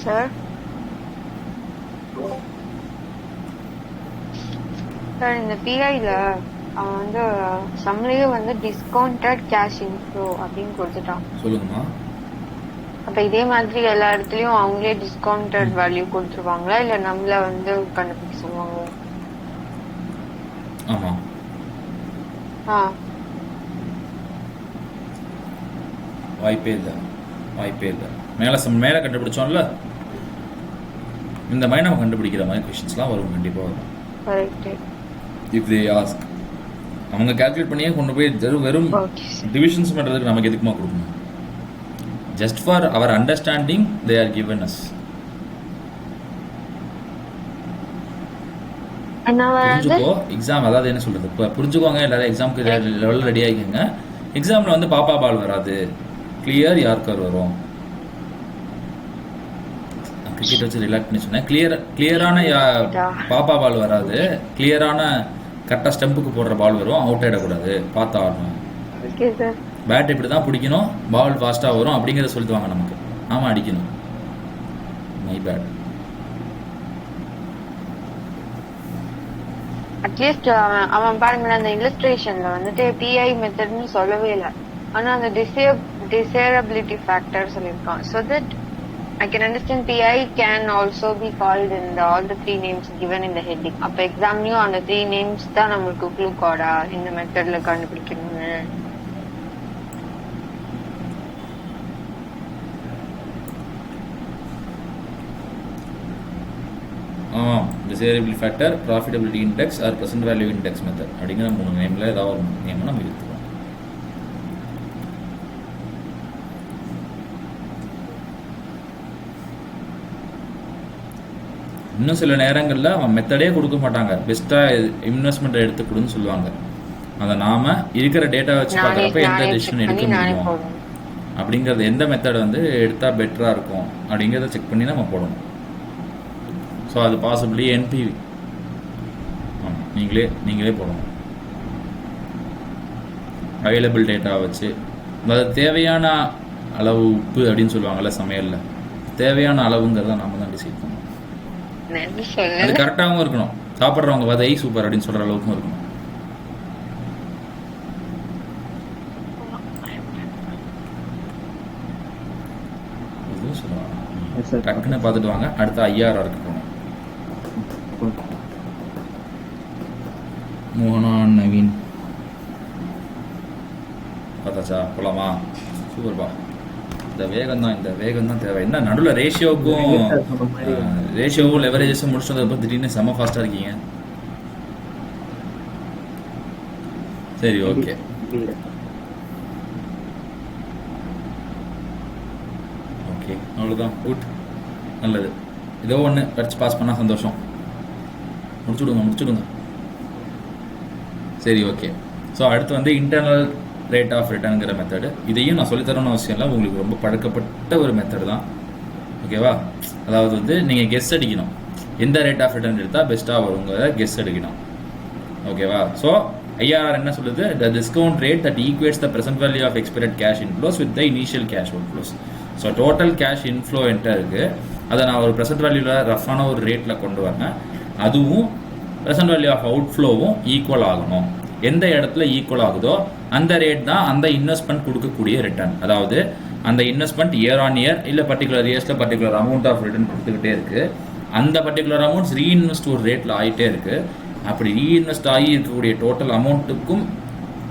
சார் சார் இந்த பிஐல அவன் வந்து சம்லயே வந்து டிஸ்கவுண்டட் கேஷ் இன்ஃப்ளோ அப்படின்னு கொடுத்துட்டான். சொல்லுங்கம்மா. அப்ப இதே மாதிரி எல்லா இடத்துலயும் அவங்களே டிஸ்கவுண்டட் வேல்யூ கொடுத்துருவாங்களா இல்ல நம்மள வந்து கண்டுபிடிக்க சொல்லுவாங்களா? ஆமா. வாய்ப்பே இல்லை. மேல கண்டுபிடிச்சோம்ல, இந்த மாதிரி நம்ம கண்டுபிடிக்கிற மாதிரி கொஸ்டின்ஸ்லாம் வரும், கண்டிப்பா வரும். இஃப் தே ஆஸ்க், அவங்க கால்குலேட் பண்ணியே கொண்டு போய் வெறும் டிவிஷன்ஸ் பண்றதுக்கு நமக்கு எதுக்குமா கொடுக்கணும்? Just for our understanding they are given us. புரிஞ்சுக்கோ எக்ஸாம், அதாவது என்ன சொல்றது, புரிஞ்சுக்கோங்க எல்லாரும், எக்ஸாமுக்கு லெவலில் ரெடி ஆகிக்கோங்க. எக்ஸாம்ல வந்து பாப்பா பால் வராது, கிளியர் யார்கர் வரும். கிரிக்கெட் வச்சு ரிலாக்ஸ் பண்ணி சொன்னேன். கிளியரான பாப்பா பால் வராது, கிளியரான கரெக்டாக ஸ்டெம்புக்கு போடுற பால் வரும், அவுட் ஆகிடக்கூடாது, பார்த்து ஆடணும். பேட் இப்படி தான் பிடிக்கணும், பால் ஃபாஸ்ட்டாக வரும் அப்படிங்கிறத சொல்லிடுவாங்க நமக்கு. ஆமாம், அடிக்கணும். My bad. அட்லீஸ்ட் அவன் பாருங்க, அந்த இல்லஸ்ட்ரேஷன்ல வந்துட்டு பிஐ மெத்தட்னு சொல்லவே இல்லை, ஆனா அந்த டிசேரபிலிட்டி ஃபேக்டர் சொல்லியிருக்கான். So that I can understand PI can also be called in all the 3 names given in the heading. அப்ப எக்ஸாம்லயும் அந்த 3 names தான் நமக்கு க்ளூ கார்டா இந்த மெத்தட்ல கண்டுபிடிக்கணும்னு. Desirability factor, profitability index or present value index method அப்படிங்கிற 3 நேம்ல ஏதாவது ஒரு நேம் நம்ம எடுத்துக்கலாம். இன்னும் சில நேரங்களில் அவன் மெத்தடே கொடுக்க மாட்டாங்க, பெஸ்ட்டாக இன்வெஸ்ட்மெண்ட் எடுத்து கொடுன்னு சொல்லுவாங்க. அதை நாம இருக்கிற டேட்டா வச்சு பார்க்குறப்ப எந்த டெசிஷன் எடுக்க முடியும் அப்படிங்கிறது, எந்த மெத்தட் வந்து எடுத்தால் பெட்டராக இருக்கும் அப்படிங்கிறத செக் பண்ணி நம்ம போடணும். ஸோ அது பாசிபிளி என்பிவி நீங்களே போடணும். அவைலபிள் டேட்டா வச்சு, அதாவது தேவையான அளவு உப்பு அப்படின்னு சொல்லுவாங்கல்ல சமையலில், தேவையான அளவுங்கிறத நாம தான் டிசைட் பண்ணணும். அது கரெக்டாகவும் இருக்கணும், சாப்பிட்றவங்க வதை சூப்பர் அப்படின்னு சொல்ற அளவுக்கும் இருக்கணும். டக்குன்னு பார்த்துட்டு வாங்க, அடுத்த IRR போகணும். மோகனா நவீன் பார்த்தாச்சா? போலாமா? சூப்பர்பா. இந்த வேகம் தான் தேவை. என்ன நடுவில் ரேஷியோவும் லெவரேஜஸும் முடிச்சதுக்கு திடீர்னு செம்ம ஃபாஸ்டா இருக்கீங்க. சரி, ஓகே. ஓகே, அவ்வளோதான். குட், நல்லது. ஏதோ ஒன்று படிச்சு பாஸ் பண்ணா சந்தோஷம். முடிச்சுடுங்க. சரி, ஓகே. ஸோ அடுத்து வந்து இன்டர்னல் ரேட் ஆஃப் ரிட்டர்னுங்கிற மெத்தடு. இதையும் நான் சொல்லித்தரணும்னு அவசியம் இல்லை, உங்களுக்கு ரொம்ப பழக்கப்பட்ட ஒரு மெத்தடு தான். ஓகேவா? அதாவது வந்து நீங்கள் கெஸ் அடிக்கணும், எந்த ரேட் ஆஃப் ரிட்டர்ன் எடுத்தால் பெஸ்ட்டாக வருங்கிறத கெஸ் அடிக்கணும். ஓகேவா? ஸோ IRR என்ன சொல்லுது? The discount rate that equates the present value of expected cash inflows with the initial cash outflows. So total cash inflow என்கிட்ட இருக்குது, அதை நான் ஒரு பிரசன்ட் வேல்யூவில் ரஃபான ஒரு ரேட்டில் கொண்டு வரேன். அதுவும் பிரசன்ட் வேல்யூ ஆஃப் அவுட்ஃப்ளோவும் ஈக்குவல் ஆகணும். எந்த இடத்துல ஈக்குவல் ஆகுதோ அந்த ரேட் தான் அந்த இன்வெஸ்ட்மெண்ட் கொடுக்கக்கூடிய ரிட்டர்ன். அதாவது அந்த இன்வெஸ்ட்மெண்ட் இயர் ஆன் இயர் இல்லை பர்டிகுலர் இயர்ஸில் பர்டிகுலர் அமௌண்ட் ஆஃப் ரிட்டர்ன் கொடுத்துக்கிட்டே இருக்குது. அந்த பர்டிகுலர் அமௌண்ட்ஸ் ரீஇன்வெஸ்ட் ஒரு ரேட்டில் ஆகிட்டே இருக்குது. அப்படி ரீஇன்வெஸ்ட் ஆகி இருக்கக்கூடிய டோட்டல் அமௌண்ட்டுக்கும்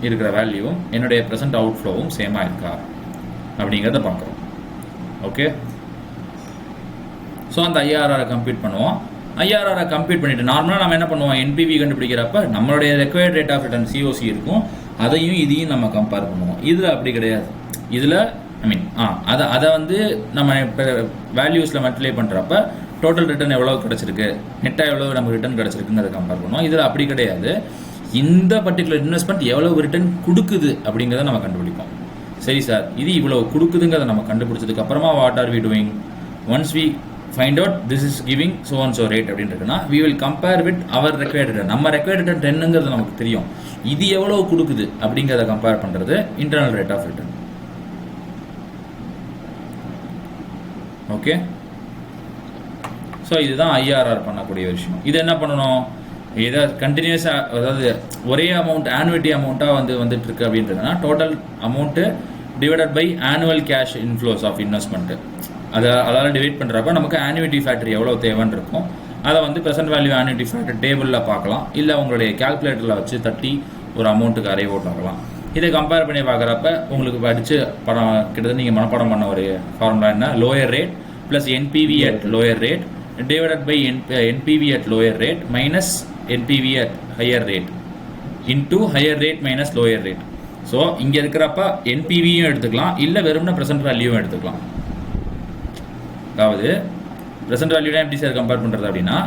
இருக்கிற வேல்யூவும் என்னுடைய ப்ரெசென்ட் அவுட்ஃப்ளோவும் சேமாக இருக்கா அப்படிங்கிறத பார்க்குறோம். ஓகே, ஸோ அந்த IRR கம்ப்யூட் பண்ணுவோம். IRR கம்ப்யூட் பண்ணிட்டு நார்மலாக நம்ம என்ன பண்ணுவோம், NPV கண்டுபிடிக்கிறப்ப நம்மளுடைய required rate of return COC இருக்கும், அதையும் இதையும் நம்ம கம்பேர் பண்ணுவோம். இதில் அப்படி கிடையாது. இதில் அதை வந்து நம்ம இப்போ வேல்யூஸில் மல்டிப்ளை பண்ணுறப்ப டோட்டல் ரிட்டர்ன் எவ்வளோ கிடச்சிருக்கு, நெட்டாக எவ்வளோ நமக்கு ரிட்டர்ன் கிடச்சிருக்குன்னு அதை கம்பேர் பண்ணுவோம். இதில் அப்படி கிடையாது. இந்த பர்டிகுலர் இன்வெஸ்ட்மெண்ட் எவ்வளோ ரிட்டர்ன் கொடுக்குது அப்படிங்கிறத நம்ம கண்டுபிடிப்போம். சரி சார், இது இவ்வளோ கொடுக்குதுங்கிறத நம்ம கண்டுபிடிச்சதுக்கு அப்புறமா what are we doing, once we find out this is giving so and so rate அப்படின்னு இருக்குன்னா we will compare with our required return. நம்ம required return 10ங்கிறது நமக்கு தெரியும், இது எவ்வளவு கொடுக்குது அப்படிங்கிறத கம்பேர் பண்றது internal rate of return. Okay, so இதுதான் ஐஆர்ஆர் பண்ணக்கூடிய விஷயம். இது என்ன பண்ணணும், இதை கண்டினியூஸாக, அதாவது ஒரே அமௌண்ட் ஆனுவிட்டி அமௌண்ட்டாக வந்துட்டு இருக்கு அப்படின்றதுனா total amount divided by annual cash inflows of investment, அதால் டிவைட் பண்ணுறப்ப நமக்கு ஆனுவிட்டி ஃபேக்டர் எவ்வளோ தேவைன்னு இருக்கும். அதை வந்து ப்ரெசென்ட் வேல்யூ ஆனுவிட்டி ஃபேக்டர் டேபிளில் பார்க்கலாம், இல்லை உங்களுடைய கேல்குலேட்டரில் வச்சு தட்டி ஒரு அமௌண்ட்டுக்கு அரைவ் அவுட் ஆகலாம். இதை கம்பேர் பண்ணி பார்க்குறப்ப உங்களுக்கு படித்து படம் கிட்டத்தட்ட நீங்கள் மனப்பாடம் பண்ண ஒரு ஃபார்முலா என்ன, lower rate plus NPV at lower rate divided by NPV at lower rate minus NPV at higher rate into higher rate minus lower rate. So இங்கே இருக்கிறப்ப என்பிவியும் எடுத்துக்கலாம், இல்லை வெறும்னா ப்ரெசென்ட் வேல்யூவும் எடுத்துக்கலாம். அதாவது ப்ரெசென்ட் வேல்யூ தான் எப்படி சார் கம்பேர் பண்ணுறது அப்படின்னா,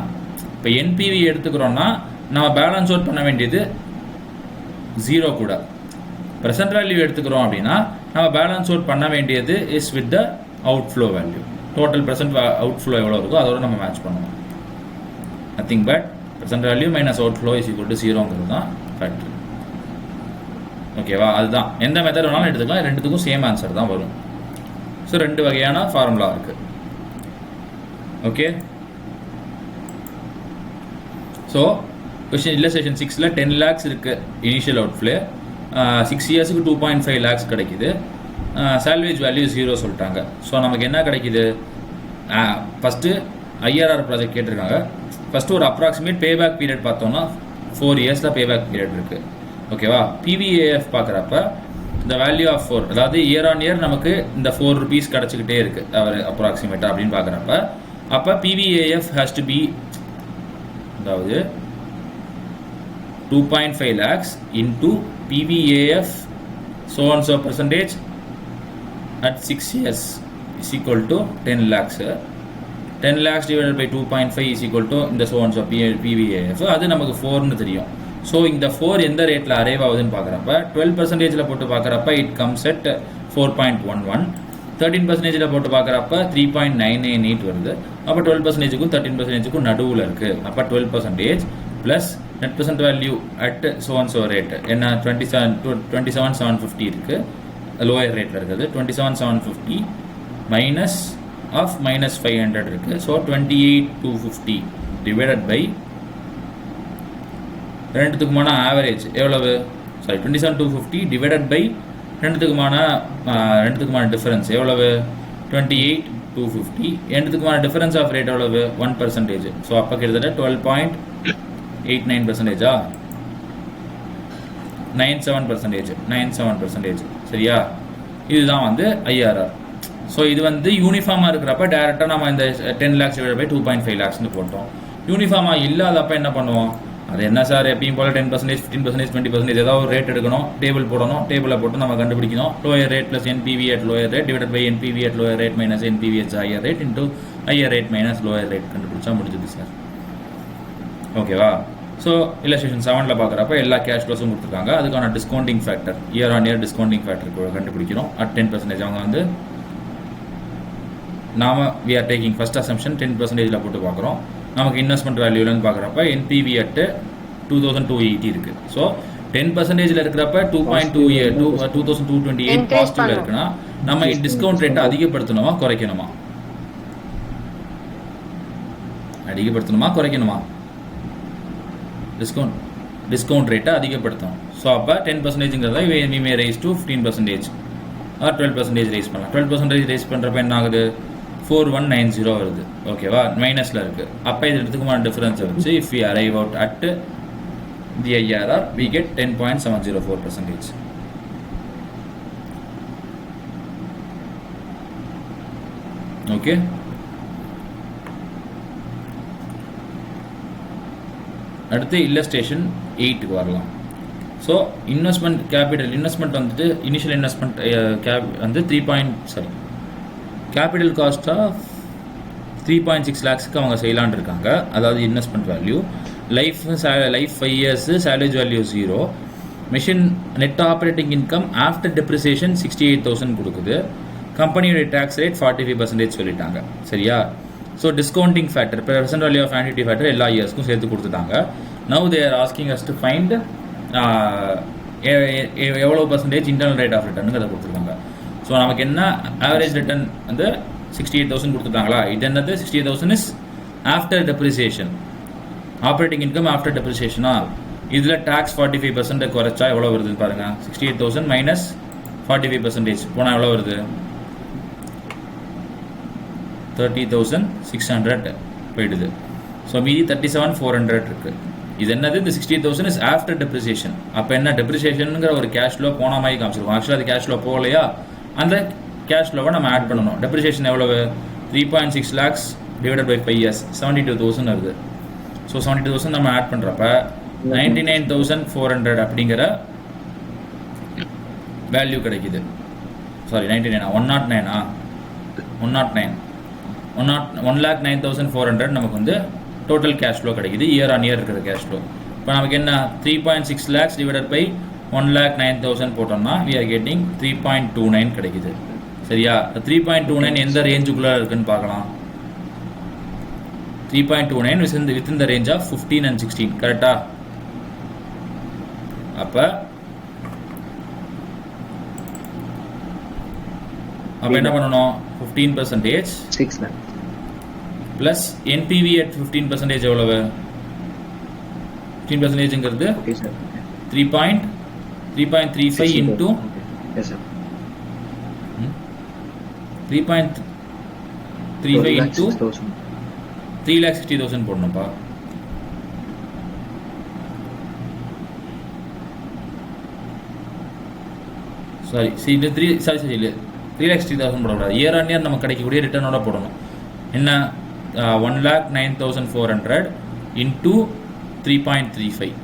இப்போ என்பிவி எடுத்துக்கிறோன்னா நம்ம பேலன்ஸ் அவுட் பண்ண வேண்டியது 0 கூட. ப்ரெசென்ட் வேல்யூ எடுத்துக்கிறோம் அப்படின்னா நம்ம பேலன்ஸ் அவுட் பண்ண வேண்டியது is with the outflow value. Total present outflow எவ்வளோ இருக்கோ அதோட நம்ம மேட்ச் பண்ணுவோம். Nothing but present value minus outflow is equal to 0ங்கிறது தான் ஃபேக்டர். ஓகேவா, அதுதான் எந்த மெத்தட் வேணாலும் எடுத்துக்கலாம், ரெண்டுத்துக்கும் சேம் ஆன்சர் தான் வரும். ஸோ 2 வகையான ஃபார்முலா இருக்குது. ஓகே, ஸோ கொஸ்டின் இல்லஸ்ட்ரேஷன் 6ல் 10 lakhs இருக்குது இனிஷியல் அவுட்ஃப்ளே, 6 இயர்ஸுக்கு 2.5 lakhs கிடைக்குது, சால்வேஜ் வேல்யூ 0 சொல்லிட்டாங்க. ஸோ நமக்கு என்ன கிடைக்குது, ஃபஸ்ட்டு ஐஆர்ஆர் ப்ராஜெக்ட் கேட்டிருக்காங்க. ஃபஸ்ட்டு ஒரு அப்ராக்சிமேட் பேபேக் பீரியட் பார்த்தோம்னா 4 இயர்ஸில் பேபேக் பீரியட் இருக்குது. ஓகேவா, பிவிஏஎஃப் பார்க்குறப்ப இந்த வேல்யூ ஆஃப் 4, அதாவது இயர் ஆன் இயர் நமக்கு இந்த 4 rupees கிடச்சிக்கிட்டே இருக்குது அவர் அப்ராக்சிமேட்டாக அப்படின்னு பார்க்குறப்ப, அப்போ பிவிஏஎஃப் ஹேஸ் டு பி, அதாவது 2.5 lakhs into PVAF so and so percentage at 6 years is equal to 10 lakhs. 10 lakhs divided by 2.5 is equal to இந்த so and so PVAF, அது நமக்கு 4ன்னு தெரியும். ஸோ இந்த 4 எந்த ரேட்டில் அரைவ் ஆகுதுன்னு பார்க்குறப்ப 12%ல் போட்டு பார்க்குறப்ப இட் கம்ஸ் அட் 4.11, 13%ல் போட்டு பார்க்குறப்ப 3.998 வருது. அப்போ 12%க்கும் 13%க்கும் நடுவில் இருக்குது. அப்போ 12% plus net present value at so and so rate என்ன 27,750 இருக்குது, லோயர் ரேட்டில் இருக்குது. 27,750 மைனஸ் ஆஃப் -500 இருக்குது. ஸோ 28,250 டிவைடட் பை ரெண்டுத்துக்குமான ஆவரேஜ் எவ்வளவு, சாரி 27,250 டிவைடட் பை ரெண்டுத்துக்குமான டிஃபரன்ஸ் எவ்வளவு 28,250, ரெண்டுத்துக்குமான டிஃபரன்ஸ் ஆஃப் ரேட் எவ்வளவு 1%. ஸோ அப்போ கிட்டத்தட்ட 12.89%, 97%, சரியா. இதுதான் வந்து ஐஆர்ஆர். ஸோ இது வந்து யூனிஃபார்மாக இருக்கிறப்ப டேரெக்டாக நம்ம இந்த 10 lakhs டிவைட் பை 2.5 lakhsன்னு போட்டோம். யூனிஃபார்மாக இல்லாதப்ப என்ன பண்ணுவோம், அது என்ன சார் எப்பயும் போல் 10%, 15%, 20% ஏதாவது ஒரு ரேட் எடுக்கணும், டேபிள் போடணும், டேபிளில் போட்டு நம்ம கண்டுபிடிக்கணும். Lower rate plus NPV at lower rate divide by NPV at lower rate minus NPV at higher rate into higher rate minus lower rate கண்டுபிடிச்சா முடிஞ்சது சார். ஓகேவா. ஸோ இல்லஸ்ட்ரேஷன் 7ல் பார்க்குறப்ப எல்லா கேஷ் ஃப்ளோஸும் கொடுத்துருக்காங்க. அதுக்கான discounting factor year on year discounting factor கண்டுபிடிக்கிறோம் அட் 10%. அவங்க வந்து நாம we are taking first assumption 10%ல் போட்டு பார்க்குறோம். நமக்கு இன்வெஸ்ட்மெண்ட் வேல்யூலன்னு பார்க்குறப்ப என்பிவி அட் 2,280 இருக்குது. ஸோ 10%ல் இருக்கிறப்ப 2,228 பாசிட்டிவ்ல இருக்குன்னா நம்ம டிஸ்கவுண்ட் ரேட்டை அதிகப்படுத்தணுமா குறைக்கணுமா, குறைக்கணுமா, டிஸ்கவுண்ட் ரேட்டை அதிகப்படுத்தணும். ஸோ அப்போ 10%ங்கிறத we may raise to 15% or 12% raise பண்ணலாம். 12% ரைஸ் பண்ணுறப்ப என்ன ஆகுது 4190 வருது. ஓகேவா, மைனஸில் இருக்குது. அப்போ இது எடுத்துக்குமான டிஃபரன்ஸை வச்சு if we arrive out at the IRR we get 10.704%. Okay, அடுத்து இல்லஸ்ட்ரேஷன் 8க்கு வரலாம். ஸோ இன்வெஸ்ட்மெண்ட் வந்துட்டு இனிஷியல் இன்வெஸ்ட்மெண்ட் வந்து கேபிட்டல் காஸ்ட் ஆஃப் 3.6 lakhsக்கு அவங்க செய்யலான் இருக்காங்க. அதாவது investment value life 5 years, salary value 0, machine net operating income after depreciation 68,000 கொடுக்குது. கம்பெனியோட டேக்ஸ் ரேட் 45% சொல்லிட்டாங்க, சரியா. So discounting factor present value of annuity factor எல்லா இயர்ஸ்க்கும் சேர்த்து கொடுத்துட்டாங்க. Now they are asking us to find எவ்வளோ பர்சன்டேஜ் இன்டர்னல் ரேட் ஆஃப் ரிட்டர்னுங்கிறத கொடுத்துருக்காங்க. ஸோ நமக்கு என்ன ஆவரேஜ் ரிட்டர்ன் வந்து 68,000 கொடுத்துட்டாங்களா. இது என்னது 68,000 is after depreciation. Operating income after டெப்ரிசியேஷனா, இதில் டேக்ஸ் 45% குறைச்சா எவ்வளோ வருதுன்னு பாருங்க. 68,000 மைனஸ் 45% போனால் எவ்வளோ வருது? 30,600 போயிடுது. ஸோ மீதி 37,400 இருக்கு. இது என்னது? இந்த 68,000 இஸ் ஆஃப்டர் டெப்ரிசியேஷன். அப்போ என்ன, டெப்ரிசியேஷனுங்கிற ஒரு கேஷ் ஃப்ளோ போன மாதிரி காமிச்சிருக்கோம். ஆக்சுவலாக அது கேஷ் ஃப்ளோ போகலையா, அந்த கேஷ் ஃப்ளோவை நம்ம ஆட் பண்ணணும். டெப்ரிசியேஷன் எவ்வளவு? 3.6 lakhs டிவைடட் பை 5 years 72,000 வருது. ஸோ 72,000 நம்ம ஆட் பண்ணுறப்ப 99,400 அப்படிங்கிற வேல்யூ கிடைக்குது. சாரி 99 109 109,400 நமக்கு வந்து டோட்டல் கேஷ் ஃப்ளோ கிடைக்குது. இயர் ஆன் இயர் இருக்கிற கேஷ் ஃப்ளோ. இப்போ நமக்கு என்ன 3.6 lakhs டிவைடட் பை 109,000 போட்டோம்னா we are getting 3.29 கிடைக்குது. சரியா? 3.29 எந்த ரேஞ்சுக்குள்ள இருக்குன்னு பார்க்கலாம். 3.29 within the range of 15 and 16. கரெக்டா? அப்ப என்ன பண்ணணும்? 15% 6 lakhs plus NPV at 15% எவ்வளவு? 15%ங்கிறது okay sir 3.35 into yes sir 3.35 into 3,60,000 போடணும்ப்பா. சாரி 3,60,000 போடக்கூடாது. இயர் ஆன் இயர் நமக்கு கிடைக்கக்கூடிய ரிட்டர்னோட போடணும். என்ன? 1,09,400 into 3.35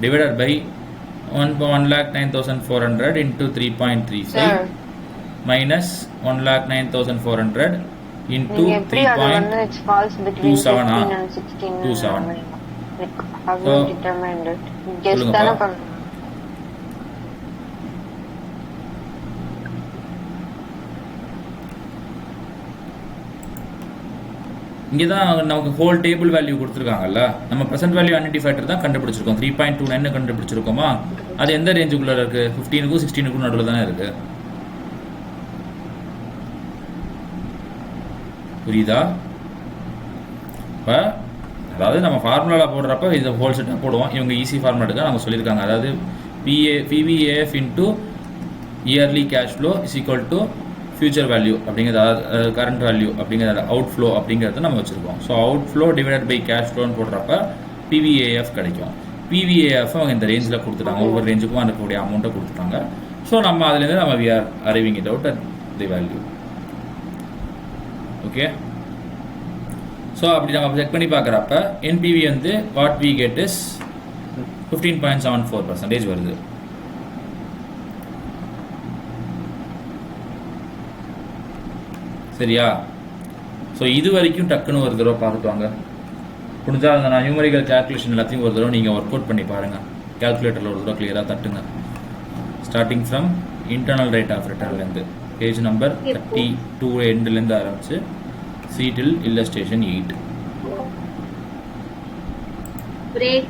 divided by 1,09,400 into 3.35 minus 1,09,400 into 3.27 இங்கே தான் நமக்கு ஹோல் டேபிள் வேல்யூ கொடுத்துருக்காங்கல்ல. நம்ம ப்ரெசென்ட் வேல்யூ அன்னிட்டி ஃபேக்டர் தான் கண்டுபிடிச்சிருக்கோம். 3.29 கண்டுபிடிச்சிருக்கோமா? அது எந்த ரேஞ்சுக்குள்ள இருக்கு? 15க்கும் 16க்கும் நடுவில் தானே இருக்கு. புரியுதா? இப்போ அதாவது நம்ம ஃபார்முலாவில் போடுறப்ப இந்த ஹோல் செட்டாக போடுவோம். இவங்க ஈஸி ஃபார்முலாட்டுக்காக நம்ம சொல்லியிருக்காங்க. அதாவது PVAF into yearly cash flow is equal to future value அப்படிங்கிறது, கரண்ட் வேல்யூ அப்படிங்கிறத, அவுட் ஃப்ளோ அப்படிங்கிறத நம்ம வச்சுருக்கோம். So out flow divided by cash ஃப்ளோன்னு போடுறப்ப PVAF கிடைக்கும். PVAF அவங்க இந்த ரேஞ்சில் கொடுத்துட்டாங்க. ஒவ்வொரு ரேஞ்சுக்கும் இருக்கக்கூடிய அமௌண்ட்டை கொடுத்துட்டாங்க. ஸோ நம்ம அதுலேருந்து நம்ம we are arriving it out at the value. Okay. So அப்படி நம்ம செக் பண்ணி பார்க்குறப்ப NPV வந்து வாட் we get is 15.74% வருது. சரியா? ஸோ இது வரைக்கும் டக்குன்னு ஒரு தடவை பார்த்துட்டு வாங்க. புரிஞ்சால் அந்த நான் நியூமரிக்கல் கேல்குலேஷன் எல்லாத்தையும் ஒரு தடவை நீங்கள் ஒர்க் அவுட் பண்ணி பாருங்கள். கேல்குலேட்டரில் ஒரு தடவை கிளியராக தட்டுங்க. Starting from internal rate of ரிட்டர்ன்லேருந்து பேஜ் நம்பர் 32 எண்ட்லேருந்து ஆரம்பிச்சு C till illustration 8. break